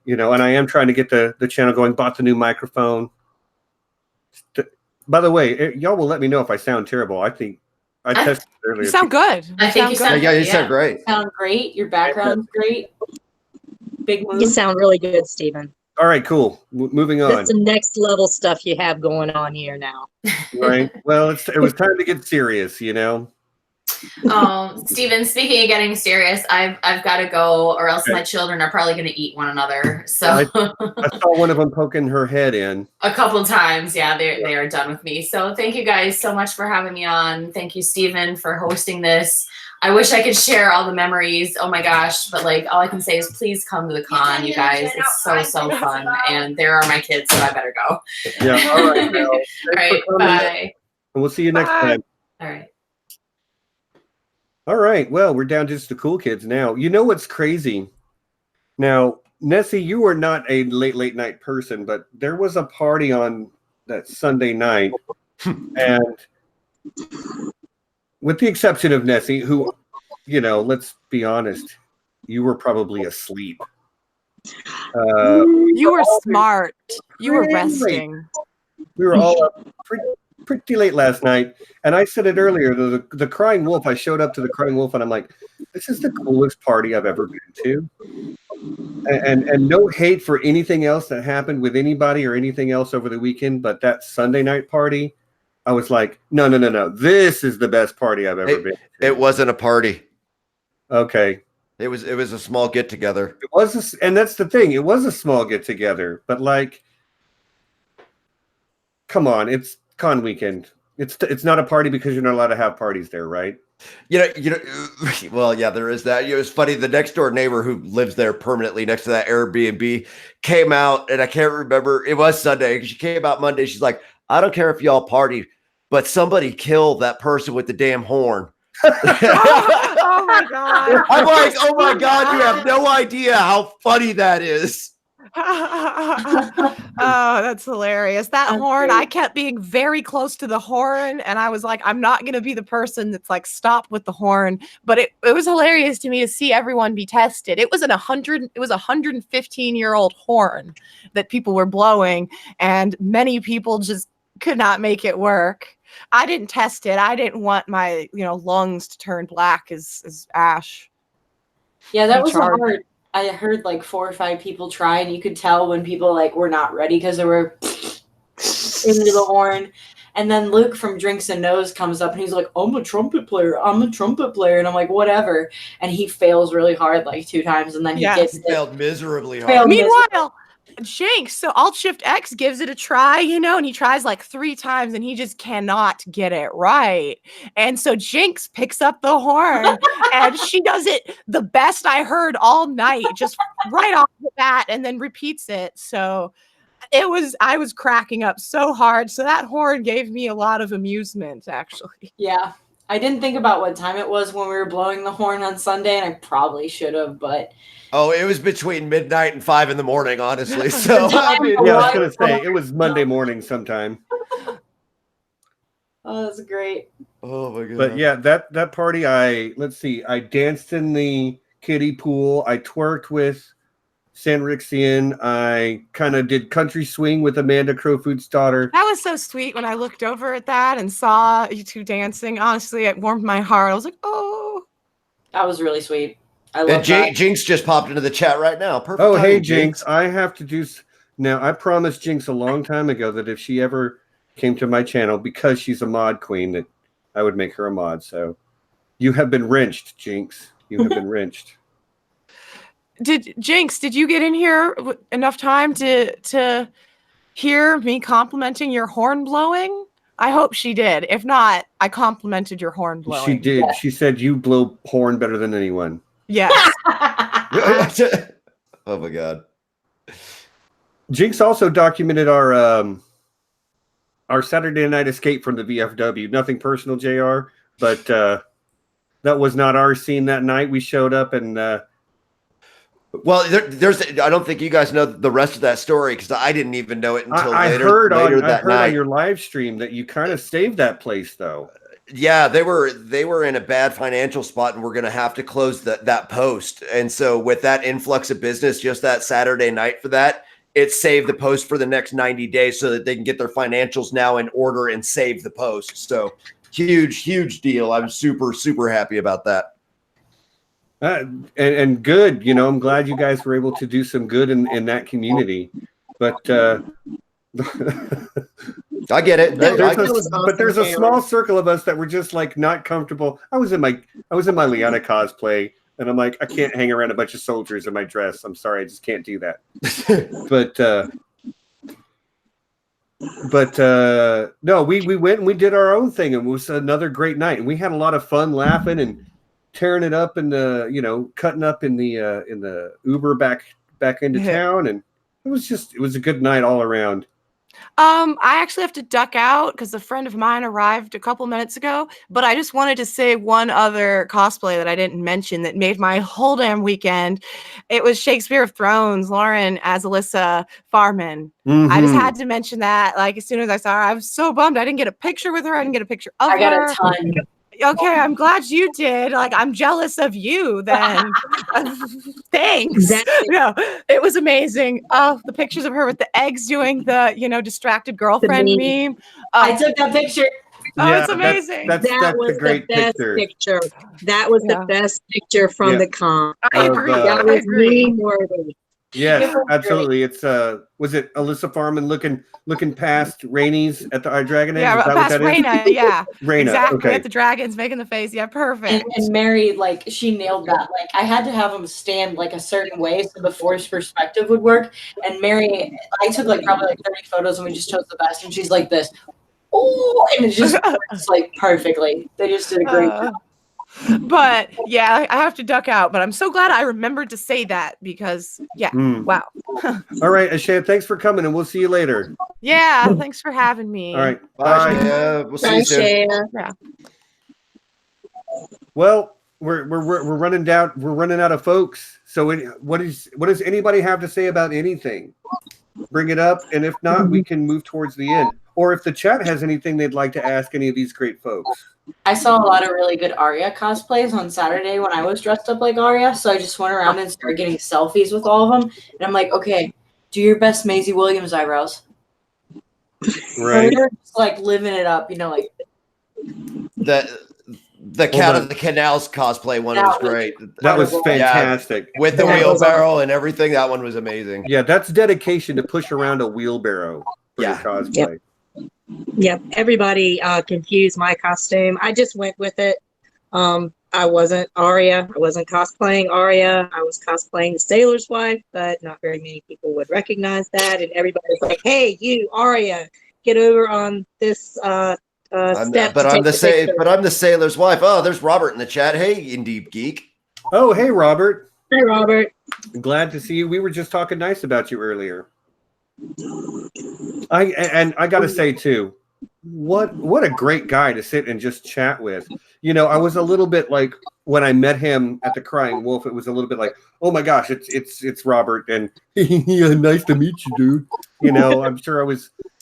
you know, and I am trying to get the channel going. Bought the new microphone. By the way, y'all will let me know if I sound terrible. I think I tested it earlier. You sound good. I think you sound Yeah, you good, sound great. Sound great. Your background's great. Big move. You sound really good, Stephen. All right, cool. Moving on. That's the next level stuff you have going on here now. Right. Well, it was time to get serious, you know. Steven, speaking of getting serious, I've got to go, or else Okay. my children are probably going to eat one another. So I saw one of them poking her head in. a couple times, yeah, they are done with me. So thank you guys so much for having me on. Thank you, Steven, for hosting this. I wish I could share all the memories. Oh my gosh, but like all I can say is please come to the con, you guys. It's so fun, and there are my kids, so I better go. Yeah. All right. Now, All right. Bye. And we'll see you next time. All right. All right. Well, we're down to just the cool kids now. You know what's crazy? Now, Nessie, you are not a late night person, but there was a party on that Sunday night, and with the exception of Nessie, who, let's be honest, you were probably asleep. You were smart. You were resting. We were all up pretty late last night, and I said it earlier. The Crying Wolf. I showed up to the Crying Wolf, and I'm like, "This is the coolest party I've ever been to." And no hate for anything else that happened with anybody or anything else over the weekend, but that Sunday night party, I was like, no. This is the best party I've ever been to. It wasn't a party. Okay. It was a small get together. It was, and that's the thing. It was a small get together, but like, come on, it's con weekend. It's not a party because you're not allowed to have parties there, right? Well, yeah, there is that. It was funny. The next door neighbor who lives there permanently next to that Airbnb came out, and I can't remember. It was Sunday. She came out Monday. She's like, I don't care if y'all party, but somebody killed that person with the damn horn. Oh my God. I'm like, oh my God, you have no idea how funny that is. Oh, that's hilarious. That horn, I kept being very close to the horn, and I was like, I'm not going to be the person that's like, stop with the horn. But it was hilarious to me to see everyone be tested. It was a 115-year-old horn that people were blowing, and many people just could not make it work. I didn't test it. I didn't want my, lungs to turn black as ash. Yeah, that was hard. I heard like 4 or 5 people try, and you could tell when people like were not ready because they were into the horn. And then Luke from Drinks and Nose comes up and he's like, I'm a trumpet player. And I'm like, whatever. And he fails really hard like 2 times, and then he gets it. Failed miserably hard. Meanwhile, Jinx, so Alt Shift X gives it a try, and he tries like 3 times and he just cannot get it right. And so Jinx picks up the horn and she does it the best I heard all night, just right off the bat, and then repeats it. So I was cracking up so hard. So that horn gave me a lot of amusement, actually. Yeah. I didn't think about what time it was when we were blowing the horn on Sunday, and I probably should have, but oh, it was between midnight and 5 a.m, honestly. So I was gonna say it was Monday morning sometime. Oh, that's great. Oh my God. But yeah, that party, I danced in the kiddie pool, I twerked with Sanrixian, I kind of did country swing with Amanda Crowfoot's daughter. That was so sweet when I looked over at that and saw you 2 dancing. Honestly, it warmed my heart. I was like, oh. That was really sweet. I love that. Jinx just popped into the chat right now. Perfect. Oh, hey, Jinx. I have to do now. I promised Jinx a long time ago that if she ever came to my channel, because she's a mod queen, that I would make her a mod. So you have been wrenched, Jinx. You have been wrenched. Jinx, did you get in here enough time to hear me complimenting your horn blowing? I hope she did. If not, I complimented your horn blowing. She did. Yeah. She said you blow horn better than anyone. Yes. Oh my God. Jinx also documented our Saturday night escape from the VFW. Nothing personal, JR, but that was not our scene that night. We showed up and well, there's. I don't think you guys know the rest of that story because I didn't even know it until I later. Heard that night on your live stream that you kind of saved that place, though. Yeah, they were in a bad financial spot, and we're going to have to close that post. And so, with that influx of business, just that Saturday night for that, it saved the post for the next 90 days, so that they can get their financials now in order and save the post. So, huge deal. I'm super happy about that. And good, I'm glad you guys were able to do some good in that community. But I get it. That I- was awesome, but there's a Taylor. small circle of us that were just like not comfortable. I was in my Liana cosplay, and I'm like, I can't hang around a bunch of soldiers in my dress. I'm sorry, I just can't do that. But no, we went and we did our own thing, and it was another great night, and we had a lot of fun laughing and tearing it up and cutting up in the Uber back into town, and it was a good night all around. I actually have to duck out because a friend of mine arrived a couple minutes ago, but I just wanted to say one other cosplay that I didn't mention that made my whole damn weekend. It was Shakespeare of Thrones, Lauren as Alyssa Farman. I just had to mention that. Like, as soon as I saw her, I was so bummed I didn't get a picture with her. I didn't get a picture of her. I got a ton. Okay, I'm glad you did. Like, I'm jealous of you then. Thanks. No, it was amazing. Oh, the pictures of her with the eggs doing the, distracted girlfriend meme. I took that picture. Oh, it's amazing. That was a great the best picture. That was the best picture from the con. I agree. That was meme-worthy. Yes, absolutely. It's was it Alyssa Farman looking past Rainey's at the Dragon Age? Yeah, past Raina, yeah. Raina, exactly. okay. At the dragons making the face. Yeah, perfect. And Mary, like, she nailed that. Like, I had to have them stand like a certain way so the forced perspective would work. And Mary, I took like probably like 30 photos and we just chose the best. And she's like this, oh, and it just works like perfectly. They just did a great job. But yeah, I have to duck out. But I'm so glad I remembered to say that because wow. All right, Ashaya, thanks for coming, and we'll see you later. Yeah, thanks for having me. All right, bye. We'll see you soon. Yeah. Well, we're running out. We're running out of folks. So what does anybody have to say about anything? Bring it up, and if not, we can move towards the end. Or if the chat has anything they'd like to ask any of these great folks. I saw a lot of really good Arya cosplays on Saturday when I was dressed up like Arya, so I just went around and started getting selfies with all of them. And I'm like, okay, do your best Maisie Williams eyebrows. Right. They're just like living it up, like the Cat of the Canals cosplay one was great. That was fantastic. Yeah, with the wheelbarrow and everything, that one was amazing. Yeah, that's dedication to push around a wheelbarrow for your cosplay. Yep. Everybody confused my costume. I just went with it. I wasn't Arya. I wasn't cosplaying Arya. I was cosplaying the sailor's wife, but not very many people would recognize that. And everybody was like, "Hey, you Arya, get over on this step." But I'm the sailor's wife. Oh, there's Robert in the chat. Hey, Indie Geek. Oh, hey, Robert. Hey, Robert. Glad to see you. We were just talking nice about you earlier. I got to say too, what a great guy to sit and just chat with. I was a little bit like when I met him at the Crying Wolf. It was a little bit like, oh my gosh, it's Robert, and yeah, nice to meet you, dude. I'm sure I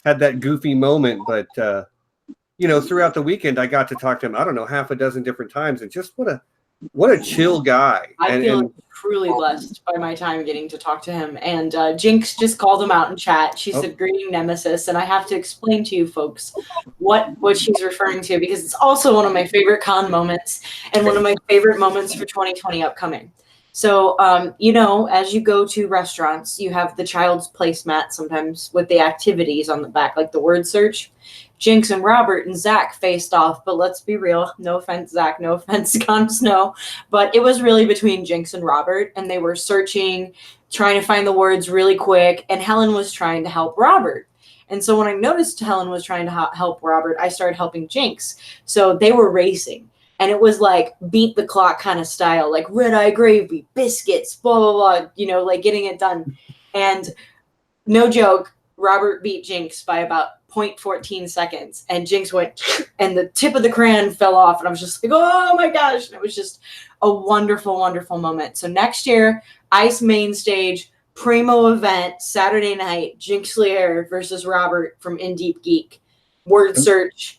had that goofy moment, but throughout the weekend I got to talk to him. I don't know, half a dozen different times, and just what a chill guy. I feel truly blessed by my time getting to talk to him. And Jinx just called him out in chat. She said, "Greeting Nemesis," and I have to explain to you folks what she's referring to, because it's also one of my favorite con moments and one of my favorite moments for 2020 upcoming. So, as you go to restaurants, you have the child's placemat sometimes with the activities on the back, like the word search. Jinx and Robert and Zach faced off, but let's be real. No offense, Zach. No offense, Con Snow. But it was really between Jinx and Robert, and they were searching, trying to find the words really quick, and Helen was trying to help Robert. And so when I noticed Helen was trying to help Robert, I started helping Jinx. So they were racing. And it was like beat the clock kind of style, like red eye gravy, biscuits, blah, blah, blah, like getting it done. And no joke, Robert beat Jinx by about 0.14 seconds. And Jinx went, and the tip of the crayon fell off. And I was just like, oh my gosh. And it was just a wonderful, wonderful moment. So next year, Ice Main Stage, primo event, Saturday night, Jinx Lear versus Robert from In Deep Geek. Word search,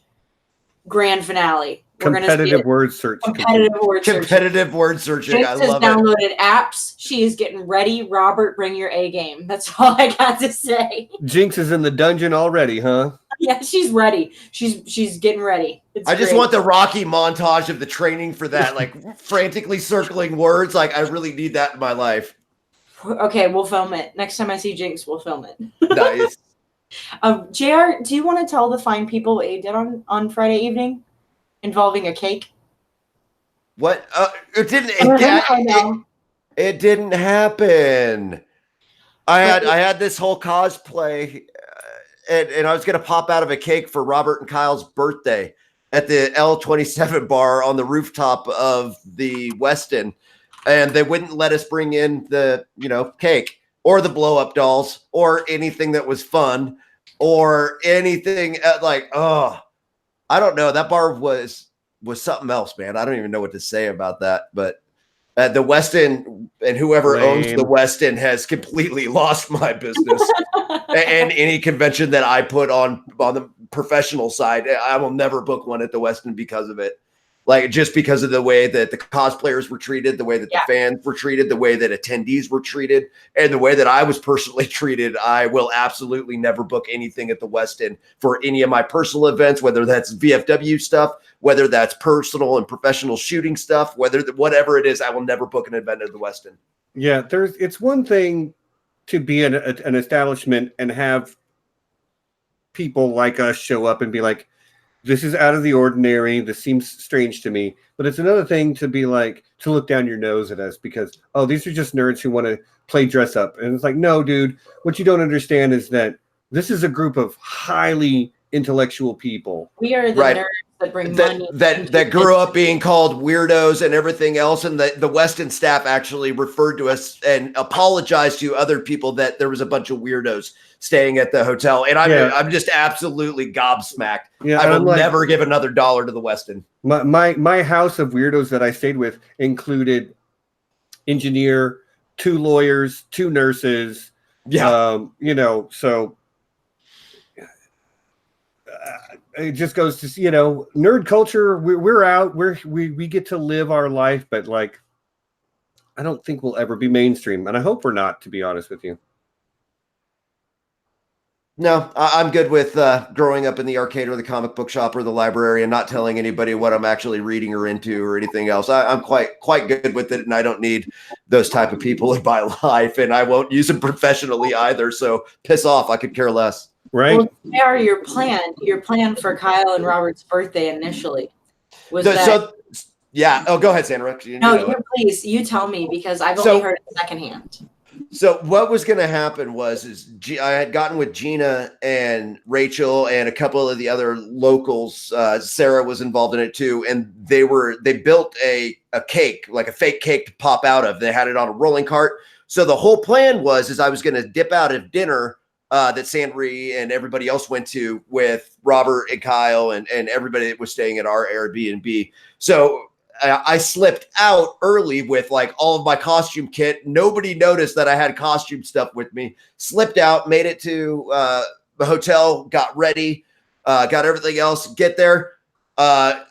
grand finale. Competitive word search. Competitive word searching. Jinx I has love it. downloaded apps. She is getting ready. Robert, bring your A game. That's all I got to say. Jinx is in the dungeon already, huh? Yeah, she's ready. She's getting ready. I just want the Rocky montage of the training for that, like frantically circling words. Like, I really need that in my life. Okay, we'll film it. Next time I see Jinx, we'll film it. Nice. JR, do you want to tell the fine people what you did on Friday evening involving a cake? What? It didn't. I know. It didn't happen. I had this whole cosplay, and I was gonna pop out of a cake for Robert and Kyle's birthday at the L27 bar on the rooftop of the Westin, and they wouldn't let us bring in the cake or the blow up dolls or anything that was fun or anything I don't know. That bar was something else, man. I don't even know what to say about that, but the Westin and whoever owns the Westin has completely lost my business. And any convention that I put on the professional side, I will never book one at the Westin because of it. Like, just because of the way that the cosplayers were treated, the way that the fans were treated, the way that attendees were treated, and the way that I was personally treated, I will absolutely never book anything at the Westin for any of my personal events, whether that's VFW stuff, whether that's personal and professional shooting stuff, whatever it is, I will never book an event at the Westin. Yeah, it's one thing to be an establishment and have people like us show up and be like, this is out of the ordinary. This seems strange to me. But it's another thing to be like, to look down your nose at us because, oh, these are just nerds who want to play dress up. And it's like, no, dude, what you don't understand is that this is a group of highly intellectual people. We are the nerds that bring money. That grew up being called weirdos and everything else. And the Westin staff actually referred to us and apologized to other people that there was a bunch of weirdos staying at the hotel. And I'm just absolutely gobsmacked. Yeah, I will never give another $1 to the Westin. My house of weirdos that I stayed with included engineer, 2 lawyers, 2 nurses. Yeah. So it just goes to, nerd culture. We're out. We get to live our life, but like, I don't think we'll ever be mainstream, and I hope we're not, to be honest with you. No, I'm good with growing up in the arcade or the comic book shop or the library and not telling anybody what I'm actually reading or into or anything else. I'm quite good with it, and I don't need those type of people in my life, and I won't use them professionally either. So piss off. I could care less. Right. Well, JR, your plan for Kyle and Robert's birthday initially was yeah. Oh, go ahead, Sandra. Please, you tell me because I've only heard it secondhand. So what was going to happen was I had gotten with Gina and Rachel and a couple of the other locals. Sarah was involved in it too, and they built a cake, like a fake cake to pop out of. They had it on a rolling cart. So the whole plan was I was going to dip out of dinner that Sandry and everybody else went to with Robert and Kyle and everybody that was staying at our Airbnb. So I slipped out early with like all of my costume kit. Nobody noticed that I had costume stuff with me. Slipped out, made it to the hotel, got ready, got everything else. Get there. I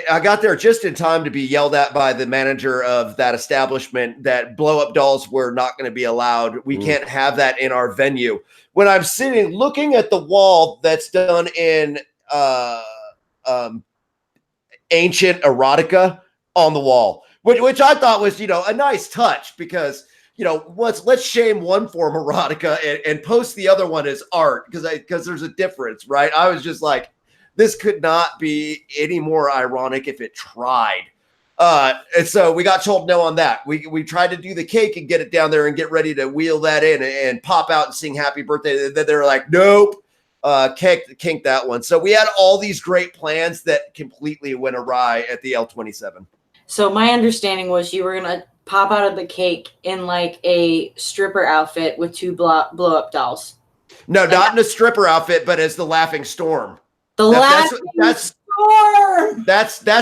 got there just in time to be yelled at by the manager of that establishment that blow-up dolls were not going to be allowed. We can't have that in our venue. When I'm sitting looking at the wall that's done in ancient erotica on the wall, which I thought was, a nice touch because, let's shame one form erotica and post the other one as art because there's a difference, right? I was just like, this could not be any more ironic if it tried. And so we got told no on that. We tried to do the cake and get it down there and get ready to wheel that in and pop out and sing happy birthday. Then they were like, nope. Kink that one. So we had all these great plans that completely went awry at the L27. So my understanding was you were going to pop out of the cake in like a stripper outfit with 2 blow-up dolls. No, not in a stripper outfit, but as the Laughing Storm. That's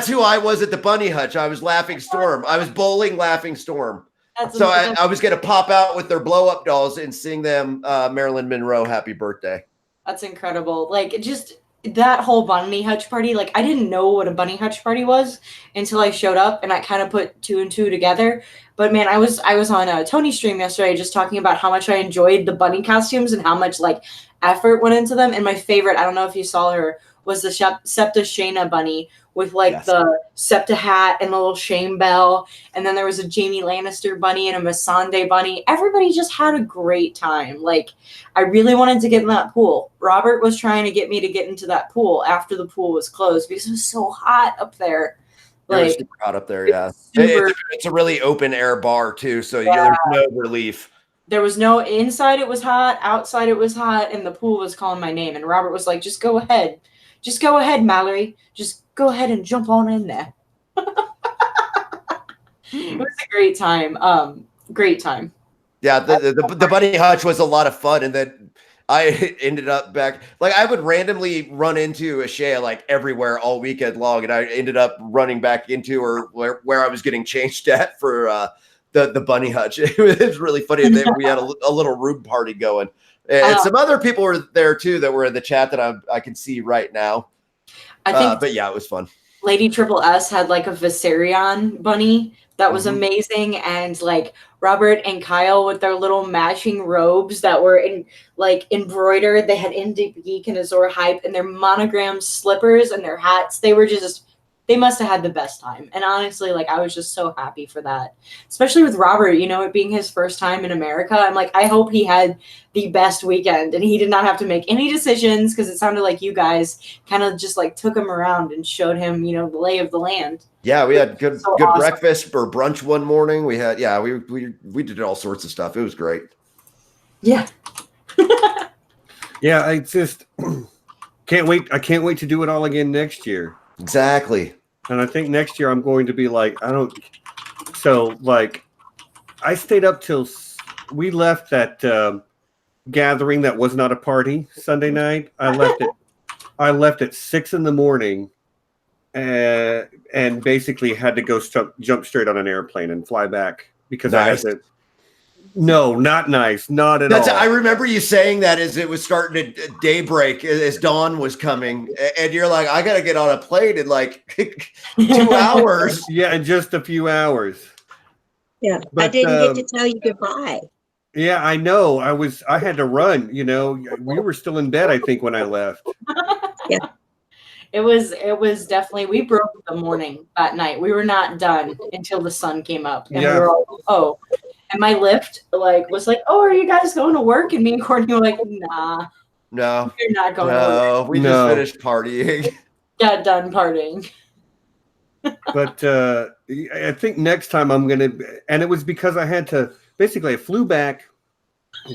who I was at the Bunny Hutch. I was Laughing Storm. I was bowling Laughing Storm. So I was going to pop out with their blow-up dolls and sing them Marilyn Monroe happy birthday. That's incredible. Like, just that whole Bunny Hutch party, like, I didn't know what a Bunny Hutch party was until I showed up, and I kind of put 2 and 2 together. But, man, I was on Tony's stream yesterday just talking about how much I enjoyed the bunny costumes and how much, like, effort went into them. And my favorite, I don't know if you saw her, was the Septa Shayna bunny with like Yes. the Septa hat and the little shame bell. And then there was a Jaime Lannister bunny and a Missandei bunny. Everybody just had a great time. Like, I really wanted to get in that pool. Robert was trying to get me to get into that pool after the pool was closed because it was so hot up there. It was Like, super hot up there, yeah. super- It's a really open air bar too, so Yeah. there's no relief. there was no inside, it was hot, outside it was hot, and the pool was calling my name. And Robert was like, just go ahead. Just go ahead, Mallory. Just go ahead and jump on in there. It was a great time. Great time. Yeah, the bunny hutch was a lot of fun, and then I ended up back like I would randomly run into Ashea like everywhere all weekend long, and I ended up running back into her where I was getting changed at for the bunny hutch. It was really funny. And then we had a little room party going, and some other people were there too that were in the chat that I can see right now. I think But yeah, it was fun. Lady Triple S had like a Viserion bunny that was amazing, and like Robert and Kyle with their little matching robes that were embroidered. They had Indie Geek and Azor Hype and their monogram slippers and their hats. They must have had the best time. And honestly, like I was just so happy for that. Especially with Robert, you know, it being his first time in America. I'm like, I hope he had the best weekend and he did not have to make any decisions, because it sounded like you guys kind of just like took him around and showed him, you know, the lay of the land. Yeah, we had good awesome. breakfast or brunch one morning. We had we did all sorts of stuff. It was great. Yeah. Yeah, I just can't wait. I can't wait to do it all again next year. Exactly. And I think next year I'm going to be like, so like I stayed up till we left that gathering that was not a party Sunday night. I left at 6 a.m. And basically had to go jump straight on an airplane and fly back because nice. I had to. No, not nice. Not at all. I remember you saying that as it was starting to daybreak, as dawn was coming, and you're like, I got to get on a plane in like 2 hours. Yeah, in just a few hours. Yeah, But, I didn't get to tell you goodbye. Yeah, I know. I had to run, you know. We were still in bed, I think, when I left. Yeah. It was definitely, we broke the morning that night. We were not done until the sun came up. And we were all, oh. And my lift was like, oh, are you guys going to work? And me and Courtney were like, nah. No. You're not going to work. We just finished partying. Got done partying. But I think next time I'm going to, and it was because I flew back,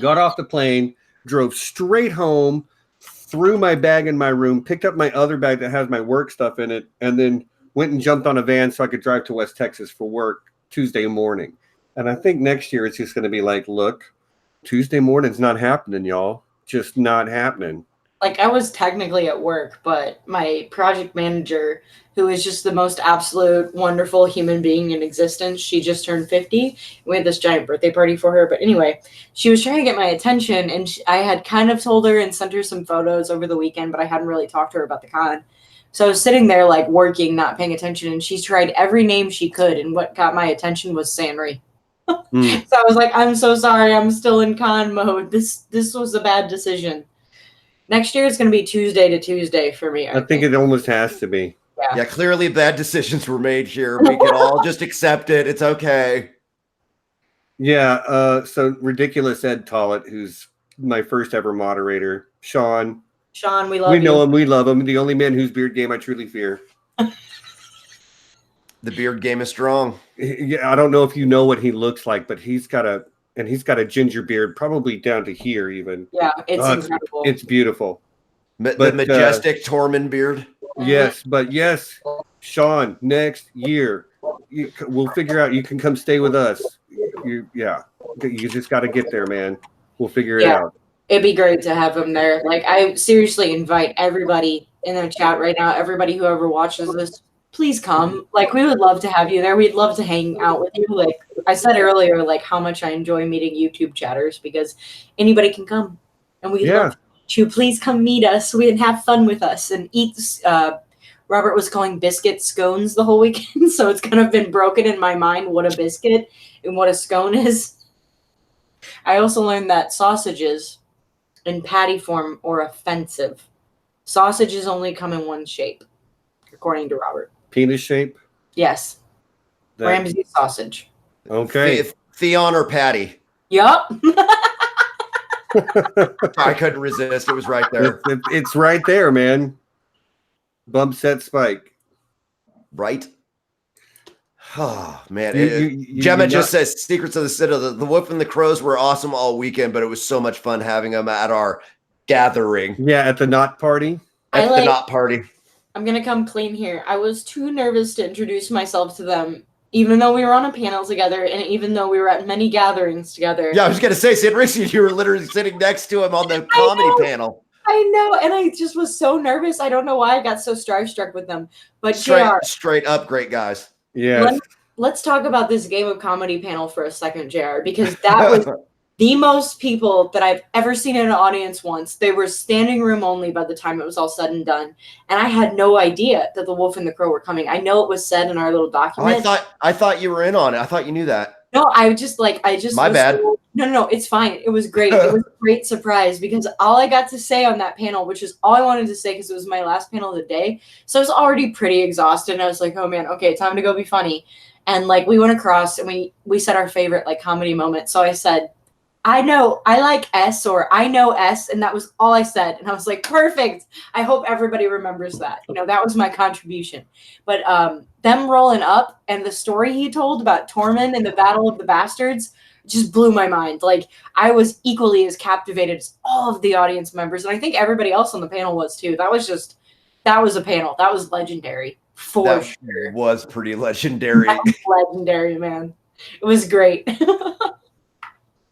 got off the plane, drove straight home, threw my bag in my room, picked up my other bag that has my work stuff in it, and then went and jumped on a van so I could drive to West Texas for work Tuesday morning. And I think next year it's just going to be like, look, Tuesday morning's not happening, y'all. Just not happening. Like, I was technically at work, but my project manager, who is just the most absolute wonderful human being in existence, she just turned 50. We had this giant birthday party for her. But anyway, she was trying to get my attention, and I had kind of told her and sent her some photos over the weekend, but I hadn't really talked to her about the con. So I was sitting there, like, working, not paying attention, and she tried every name she could, and what got my attention was Sanri. So I was like, I'm so sorry, I'm still in con mode. This was a bad decision. Next year it's going to be Tuesday to Tuesday for me. I think it almost has to be. Yeah, clearly bad decisions were made here. We can all just accept it. It's okay. Yeah, so Ridiculous Ed Tollett, who's my first ever moderator. Sean, we love you. We know him, we love him. The only man whose beard game I truly fear. The beard game is strong. Yeah, I don't know if you know what he looks like, but he's got a ginger beard, probably down to here even. Yeah, it's incredible. It's beautiful. The majestic Tormund beard. Yes, but yes, Sean, next year we'll figure out. You can come stay with us. You just got to get there, man. We'll figure it out. It'd be great to have him there. Like, I seriously invite everybody in the chat right now, everybody who ever watches this, please come. Like, we would love to have you there. We'd love to hang out with you. Like I said earlier, like how much I enjoy meeting YouTube chatters, because anybody can come, and we'd love to please come meet us. We'd have fun with us and eat. Robert was calling biscuit scones the whole weekend, so it's kind of been broken in my mind what a biscuit and what a scone is. I also learned that sausages in patty form are offensive. Sausages only come in one shape, according to Robert. Penis shape. Yes. That- Ramsey sausage. Okay. Theon or Patty. Yup. I couldn't resist. It was right there. It's right there, man. Bump set spike. Right? Oh, man. Gemma just says Secrets of the Citadel. The Wolf and the Crows were awesome all weekend, but it was so much fun having them at our gathering. Yeah, at the knot party. At the knot party. I'm going to come clean here. I was too nervous to introduce myself to them, even though we were on a panel together and even though we were at many gatherings together. Yeah, I was going to say, Sid Rixie, you were literally sitting next to him on the comedy panel. I know, and I just was so nervous. I don't know why I got so starstruck with them. But straight up great guys. Yeah. Let's talk about this Game of Comedy panel for a second, JR, because that was the most people that I've ever seen in an audience once. They were standing room only by the time it was all said and done. And I had no idea that the Wolf and the Crow were coming. I know it was said in our little document. I thought you were in on it. I thought you knew that. No, my bad. No, it's fine. It was great. It was a great surprise because all I got to say on that panel, which is all I wanted to say because it was my last panel of the day. So I was already pretty exhausted. And I was like, oh man, okay, time to go be funny. And like we went across and we said our favorite like comedy moment. So I said, I like S, or I know S, and that was all I said. And I was like, perfect. I hope everybody remembers that. That was my contribution. But them rolling up and the story he told about Tormund and the Battle of the Bastards just blew my mind. Like I was equally as captivated as all of the audience members, and I think everybody else on the panel was too. That was a panel. That was legendary. For sure. Was pretty legendary. That was legendary, man. It was great.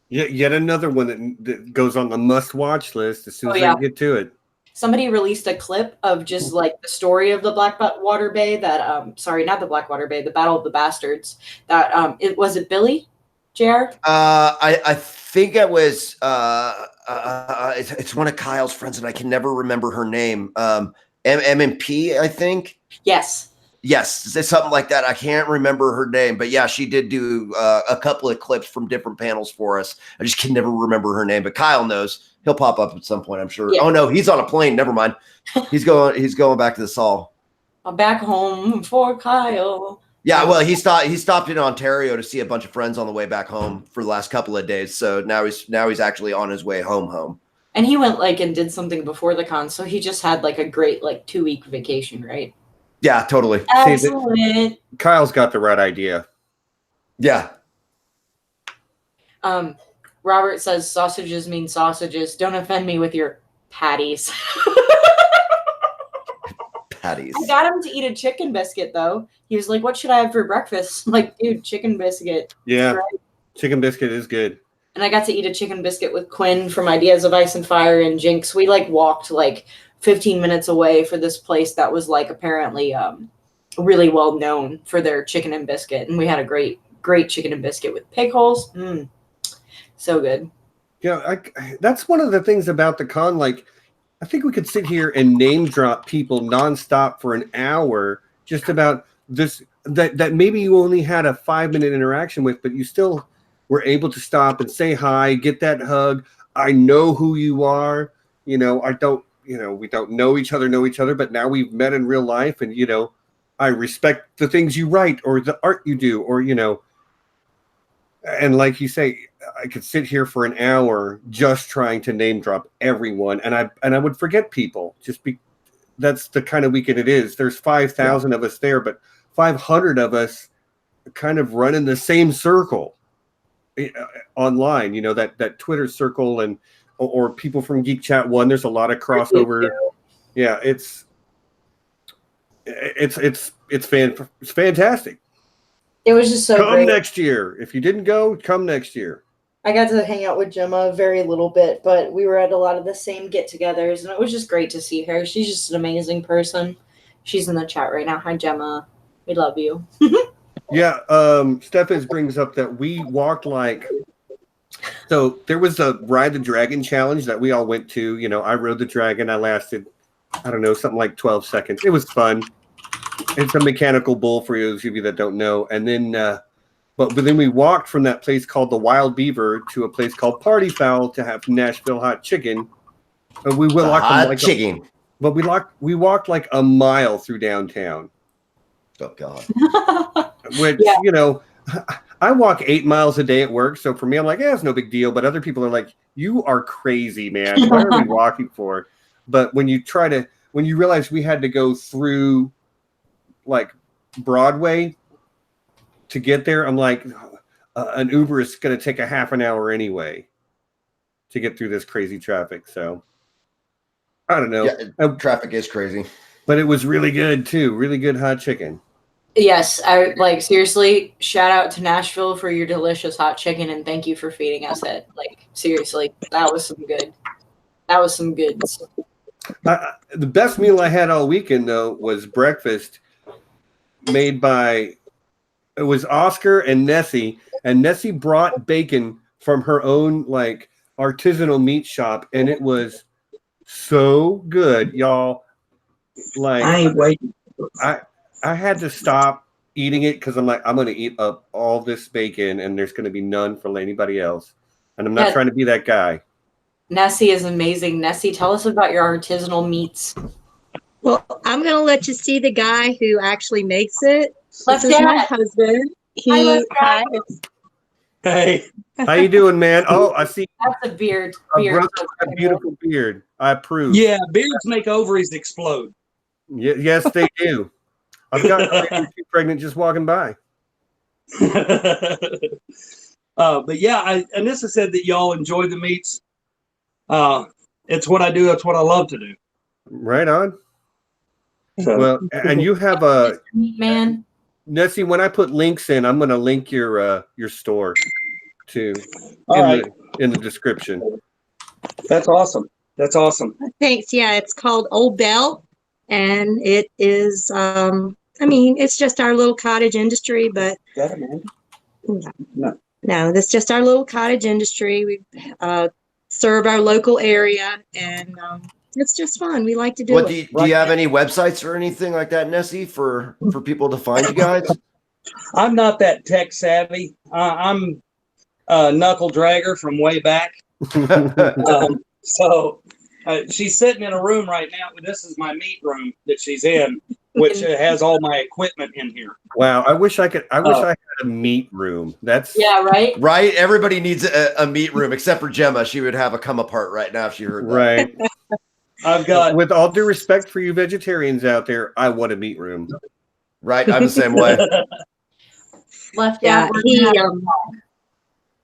Yet another one that goes on the must-watch list as soon as I get to it. Somebody released a clip of just like the story of the Blackwater Bay. That sorry, not the Blackwater Bay, the Battle of the Bastards. That it Billy, JR? I think it was it's one of Kyle's friends, and I can never remember her name. MMP, I think. Yes, it's something like that. I can't remember her name, but yeah, she did do a couple of clips from different panels for us. I just can never remember her name, but Kyle knows. He'll pop up at some point, I'm sure. Yeah. Oh no, he's on a plane. Never mind. He's going back to the Saul. I'm back home for Kyle. Yeah, well, he stopped in Ontario to see a bunch of friends on the way back home for the last couple of days. So now he's actually on his way home. And he went and did something before the con, so he just had a great 2-week vacation, right? Yeah, totally. Excellent. Kyle's got the right idea. Yeah. Robert says sausages mean sausages. Don't offend me with your patties. Patties. I got him to eat a chicken biscuit, though. He was like, what should I have for breakfast? I'm like, dude, chicken biscuit. Yeah, right. Chicken biscuit is good. And I got to eat a chicken biscuit with Quinn from Ideas of Ice and Fire and Jinx. We walked 15 minutes away for this place that was apparently really well known for their chicken and biscuit. And we had a great chicken and biscuit with pig holes. So good. Yeah, that's one of the things about the con. I think we could sit here and name drop people nonstop for an hour just about this, that maybe you only had a 5-minute interaction with, but you still were able to stop and say hi, get that hug. I know who you are. We don't know each other, but now we've met in real life, and I respect the things you write or the art you do, or and like you say, I could sit here for an hour just trying to name drop everyone, and I would forget people. That's the kind of weekend it is. There's 5,000 of us there, but 500 of us kind of run in the same circle online. That Twitter circle and. Or people from Geek Chat 1. There's a lot of crossover. Yeah, it's fantastic. It was just so great. Come next year. If you didn't go, come next year. I got to hang out with Gemma very little bit, but we were at a lot of the same get-togethers, and it was just great to see her. She's just an amazing person. She's in the chat right now. Hi, Gemma. We love you. Yeah, Stephens brings up that we walked So there was a Ride the Dragon challenge that we all went to. I rode the dragon. I lasted, I don't know, something like 12 seconds. It was fun. It's a mechanical bull for those of you that don't know. And then, but then we walked from that place called the Wild Beaver to a place called Party Fowl to have Nashville hot chicken. And we will hot chicken. but we walked like a mile through downtown. Oh God. Which, Yeah. you know, I walk 8 miles a day at work. So for me, I'm like, it's no big deal. But other people are like, you are crazy, man. What are we walking for? But when you realize we had to go through like Broadway to get there, I'm like, an Uber is going to take a half an hour anyway to get through this crazy traffic. So I don't know. Yeah, traffic is crazy. But it was really good too. Really good hot chicken. Yes, I like seriously. Shout out to Nashville for your delicious hot chicken, and thank you for feeding us it. Like seriously, that was some good. That was some goods. The best meal I had all weekend though was breakfast made by it was Oscar and Nessie brought bacon from her own like artisanal meat shop, and it was so good, y'all. Like I ain't waiting. I had to stop eating it because I'm like, I'm going to eat up all this bacon and there's going to be none for anybody else. And I'm not trying to be that guy. Nessie is amazing. Nessie, tell us about your artisanal meats. Well, I'm going to let you see the guy who actually makes it. Left This is my Dad. husband. Hi. Hey. How you doing, man? Oh, I see. That's a beard. A brother with a beautiful beard. I approve. Yeah, beards make ovaries explode. Yes, they do. I've got pregnant just walking by. But yeah, Anissa said that y'all enjoy the meats. It's what I do. It's what I love to do. Right on. So. Well, and you have a man. Nessie. When I put links in, I'm going to link your store too in the description. That's awesome. That's awesome. Thanks. Yeah, it's called Old Bell, and it is. I mean, it's just our little cottage industry, but no, that's just our little cottage industry. We serve our local area, and it's just fun. We like to do it. Do you have any websites or anything like that, Nessie, for people to find you guys? I'm not that tech savvy. I'm a knuckle dragger from way back. So she's sitting in a room right now. This is my meat room that she's in, which has all my equipment in here. Wow, I wish I had a meat room. That's right. Right. Everybody needs a meat room except for Gemma. She would have a come apart right now if she heard that. Right. I've got. With all due respect for you vegetarians out there, I want a meat room. Right. I'm the same way. Left. Yeah,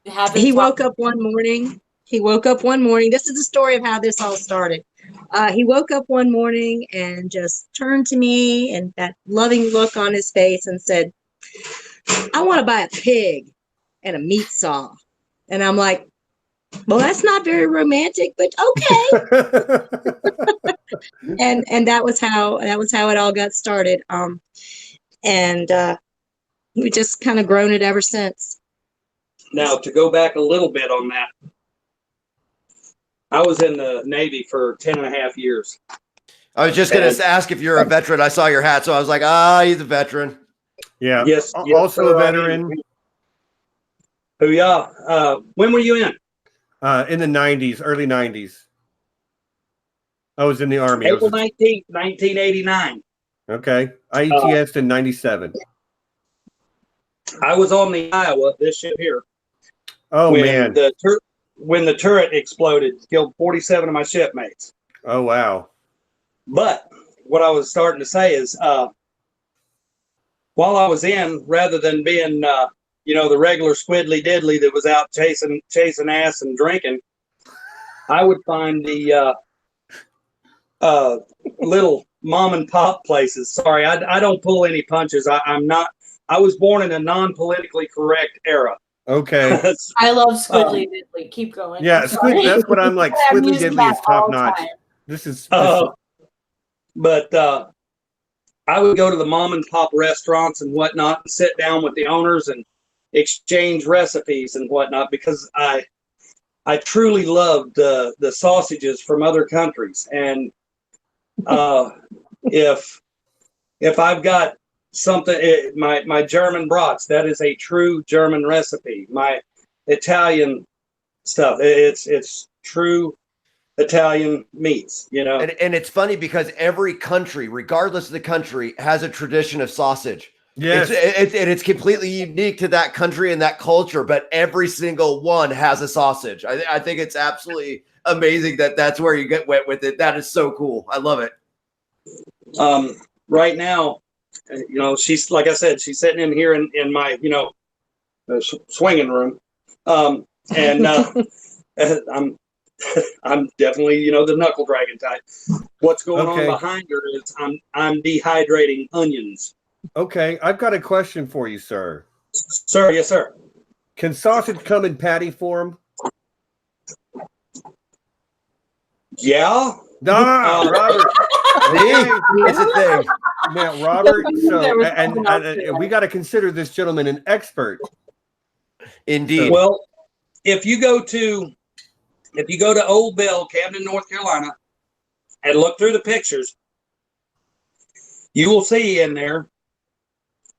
Dad, he woke up one morning. This is the story of how this all started. He woke up one morning and just turned to me and that loving look on his face and said, I want to buy a pig and a meat saw. And I'm like, well, that's not very romantic, but okay. and that was how it all got started. And we just kind of grown it ever since. Now, to go back a little bit on that, I was in the Navy for 10 and a half years. I was just going to ask if you're a veteran. I saw your hat, so I was like, he's a veteran. Yeah. Yes. Also a veteran. Yeah. When were you in? In the 90s, early 90s. I was in the Army. April 19th, 1989. Okay. I ETS'd in 97. I was on the Iowa, this ship here. Oh, man. When the turret exploded, killed 47 of my shipmates. Oh, wow. But what I was starting to say is, while I was in, rather than being, the regular squiddly diddly that was out chasing ass and drinking, I would find the little mom and pop places. Sorry, I don't pull any punches. I was born in a non-politically correct era. Okay. I love squiddly diddly. Keep going. Yeah, that's what I'm like. Squiddly diddly is top notch. This is. But I would go to the mom and pop restaurants and whatnot and sit down with the owners and exchange recipes and whatnot because I truly loved the sausages from other countries. And if I've got something, my German brats, that is a true German recipe. My Italian stuff, it's true Italian meats, you know. And it's funny because every country, regardless of the country, has a tradition of sausage. Yes. It's completely unique to that country and that culture, but every single one has a sausage. I think it's absolutely amazing that that's where you get wet with it. That is so cool. I love it. Right now, you know, she's, like I said, she's sitting in here in my, you know, swinging room. And I'm definitely, you know, the knuckle dragon type. What's going on behind her is I'm dehydrating onions. Okay, I've got a question for you, sir. Sir, yes, sir. Can sausage come in patty form? Yeah. Robert. It's a thing. Now, Robert, so and we got to consider this gentleman an expert. Indeed. Well, if you go to Old Bell, Camden, North Carolina, and look through the pictures, you will see in there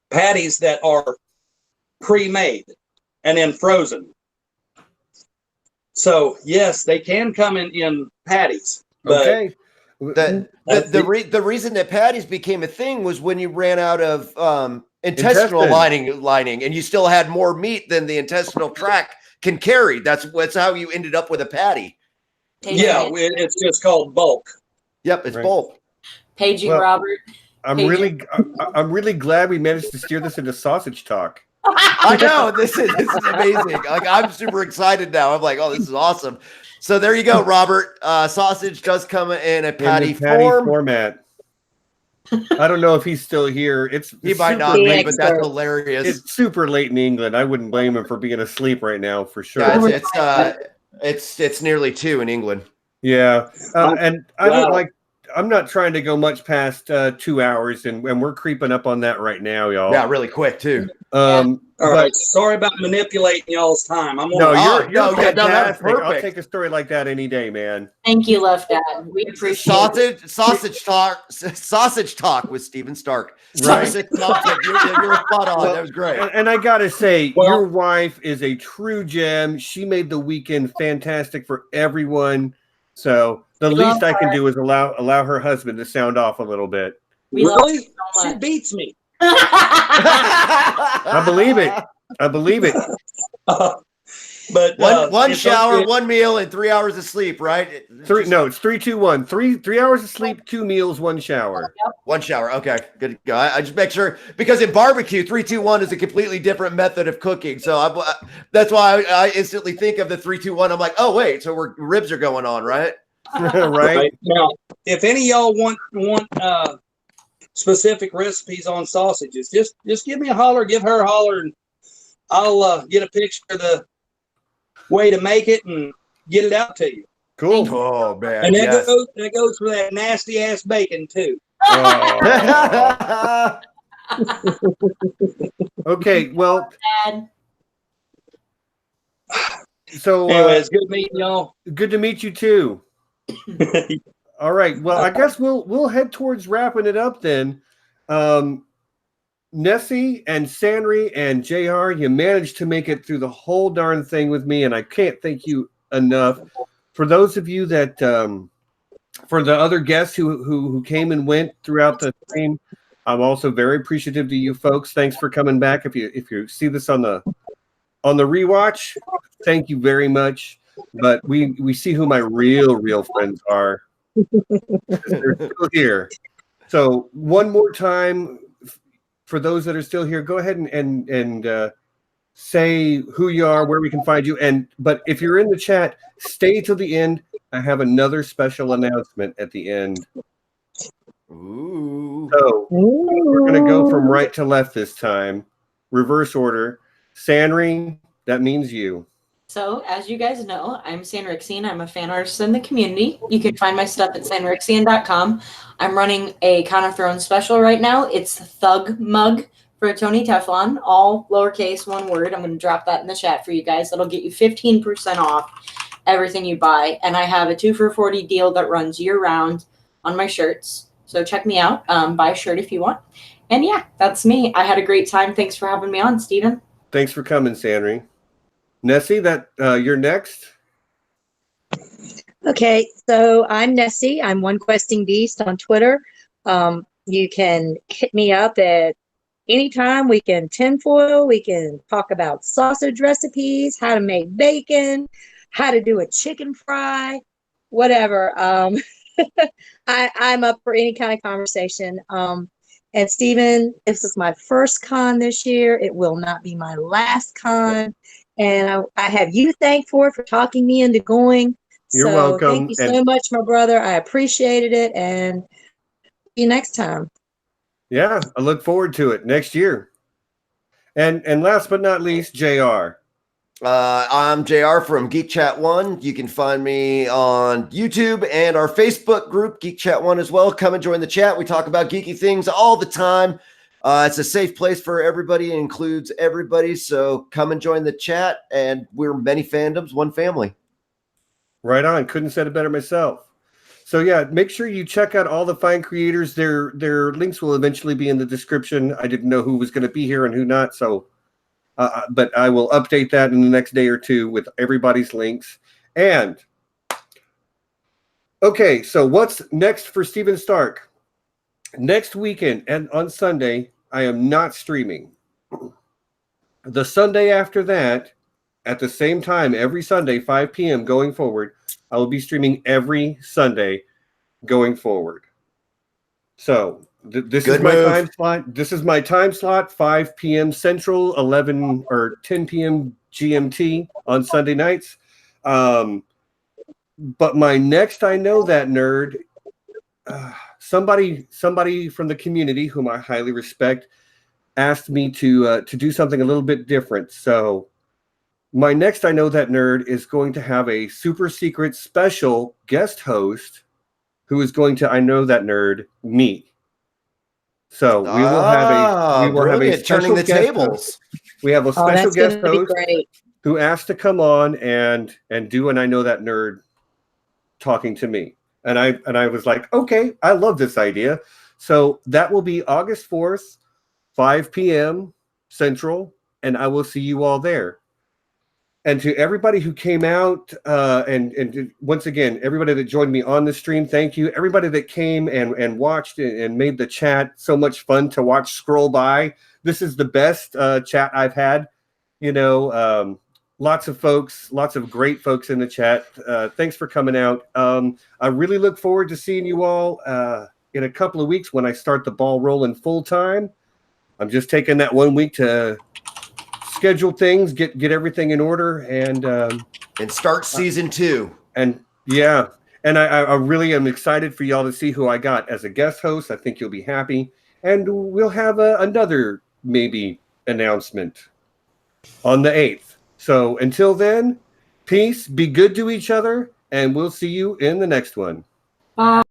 patties that are pre-made and then frozen. So yes, they can come in patties. But the reason that patties became a thing was when you ran out of intestinal lining, and you still had more meat than the intestinal tract can carry. That's how you ended up with a patty. Yeah, it's just called bulk. Yep, it's bulk. Paging Robert. I'm really glad we managed to steer this into sausage talk. I know this is amazing. Like, I'm super excited now. I'm like, oh, this is awesome. So there you go, Robert. Sausage does come in a patty format. I don't know if he's still here. He might not be, but that's hilarious. It's super late in England. I wouldn't blame him for being asleep right now, for sure. Yeah, it's nearly 2 in England. Yeah, and I don't like. I'm not trying to go much past 2 hours, and we're creeping up on that right now, y'all. Yeah, really quick too. All right. Sorry about manipulating y'all's time. You're fantastic. I'll take a story like that any day, man. Thank you, Left Dad. We appreciate it. Sausage talk with Steven Stark. Right. You're spot on. That was great. And I gotta say, your wife is a true gem. She made the weekend fantastic for everyone. So the least I can do is allow her husband to sound off a little bit. Really? She beats me. I believe it. But one shower, one meal, and 3 hours of sleep, right? It's 3, 2, 1. 3 hours of sleep, 2 meals, 1 shower. 1 shower. Okay, good to go. I just make sure, because in barbecue, 3, 2, 1 is a completely different method of cooking. So that's why I instantly think of the 3, 2, 1. I'm like, oh wait, so ribs are going on, right? Right. Now, if any of y'all want specific recipes on sausages, just give me a holler, give her a holler, and I'll get a picture of the way to make it and get it out to you. Cool. Oh man. And that goes for that nasty ass bacon too. Okay, well. So anyways, good meeting y'all. Good to meet you too. All right. Well, I guess we'll head towards wrapping it up then. Nessie and Sanri and JR, you managed to make it through the whole darn thing with me, and I can't thank you enough. For those of you that, for the other guests who came and went throughout the stream, I'm also very appreciative to you folks. Thanks for coming back. If you see this on the rewatch, thank you very much. But we see who my real friends are. They're still here. So one more time, for those that are still here, go ahead and say who you are, where we can find you. But if you're in the chat, stay till the end. I have another special announcement at the end. Ooh. So we're going to go from right to left this time, reverse order. Sanri, that means you. So, as you guys know, I'm Sanrixian. I'm a fan artist in the community. You can find my stuff at sanrixian.com. I'm running a Con of Thrones special right now. It's Thug Mug for Tony Teflon, all lowercase, one word. I'm going to drop that in the chat for you guys. That'll get you 15% off everything you buy. And I have a 2 for $40 deal that runs year-round on my shirts. So check me out. Buy a shirt if you want. And yeah, that's me. I had a great time. Thanks for having me on, Steven. Thanks for coming, Sanri. Nessie, that you're next. Okay, so I'm Nessie. I'm One Questing Beast on Twitter. You can hit me up at any time. We can tinfoil. We can talk about sausage recipes, how to make bacon, how to do a chicken fry, whatever. I'm up for any kind of conversation. And Stephen, this is my first con this year. It will not be my last con. And I have you thanked for talking me into going. You're So welcome. thank you so much, my brother. I appreciated it. And see you next time. Yeah, I look forward to it next year. And last but not least, JR. I'm JR from Geek Chat One. You can find me on YouTube and our Facebook group, Geek Chat One, as well. Come and join the chat. We talk about geeky things all the time. It's a safe place for everybody. It includes everybody. So come and join the chat. And we're many fandoms, one family. Right on. Couldn't have said it better myself. So yeah, make sure you check out all the fine creators. Their links will eventually be in the description. I didn't know who was going to be here and who not, so but I will update that in the next day or two with everybody's links. And okay, so what's next for Steven Stark? Next weekend and on Sunday, I am not streaming. The Sunday after that, at the same time, every Sunday, 5 p.m. going forward, I will be streaming every Sunday going forward. So this is my time slot. This is my time slot, 5 p.m. Central, 11 or 10 p.m. GMT on Sunday nights. But my next I Know That Nerd, somebody from the community whom I highly respect asked me to do something a little bit different. So my next I Know That Nerd is going to have a super secret special guest host who is going to I Know That Nerd me. So we will have a special turning the guest tables. host. We have a special guest host great. who asked to come on and do an I Know That Nerd talking to me. And I was like, okay, I love this idea. So that will be August 4th, 5 p.m. Central, and I will see you all there. And to everybody who came out, and once again, everybody that joined me on the stream, thank you. Everybody that came and watched and made the chat so much fun to watch scroll by. This is the best chat I've had. You know, lots of folks, lots of great folks in the chat. Thanks for coming out. I really look forward to seeing you all in a couple of weeks when I start the ball rolling full time. I'm just taking that 1 week to schedule things, get everything in order, and start season 2. And yeah, and I really am excited for y'all to see who I got as a guest host. I think you'll be happy, and we'll have another maybe announcement on the 8th. So until then, peace, be good to each other, and we'll see you in the next one. Bye.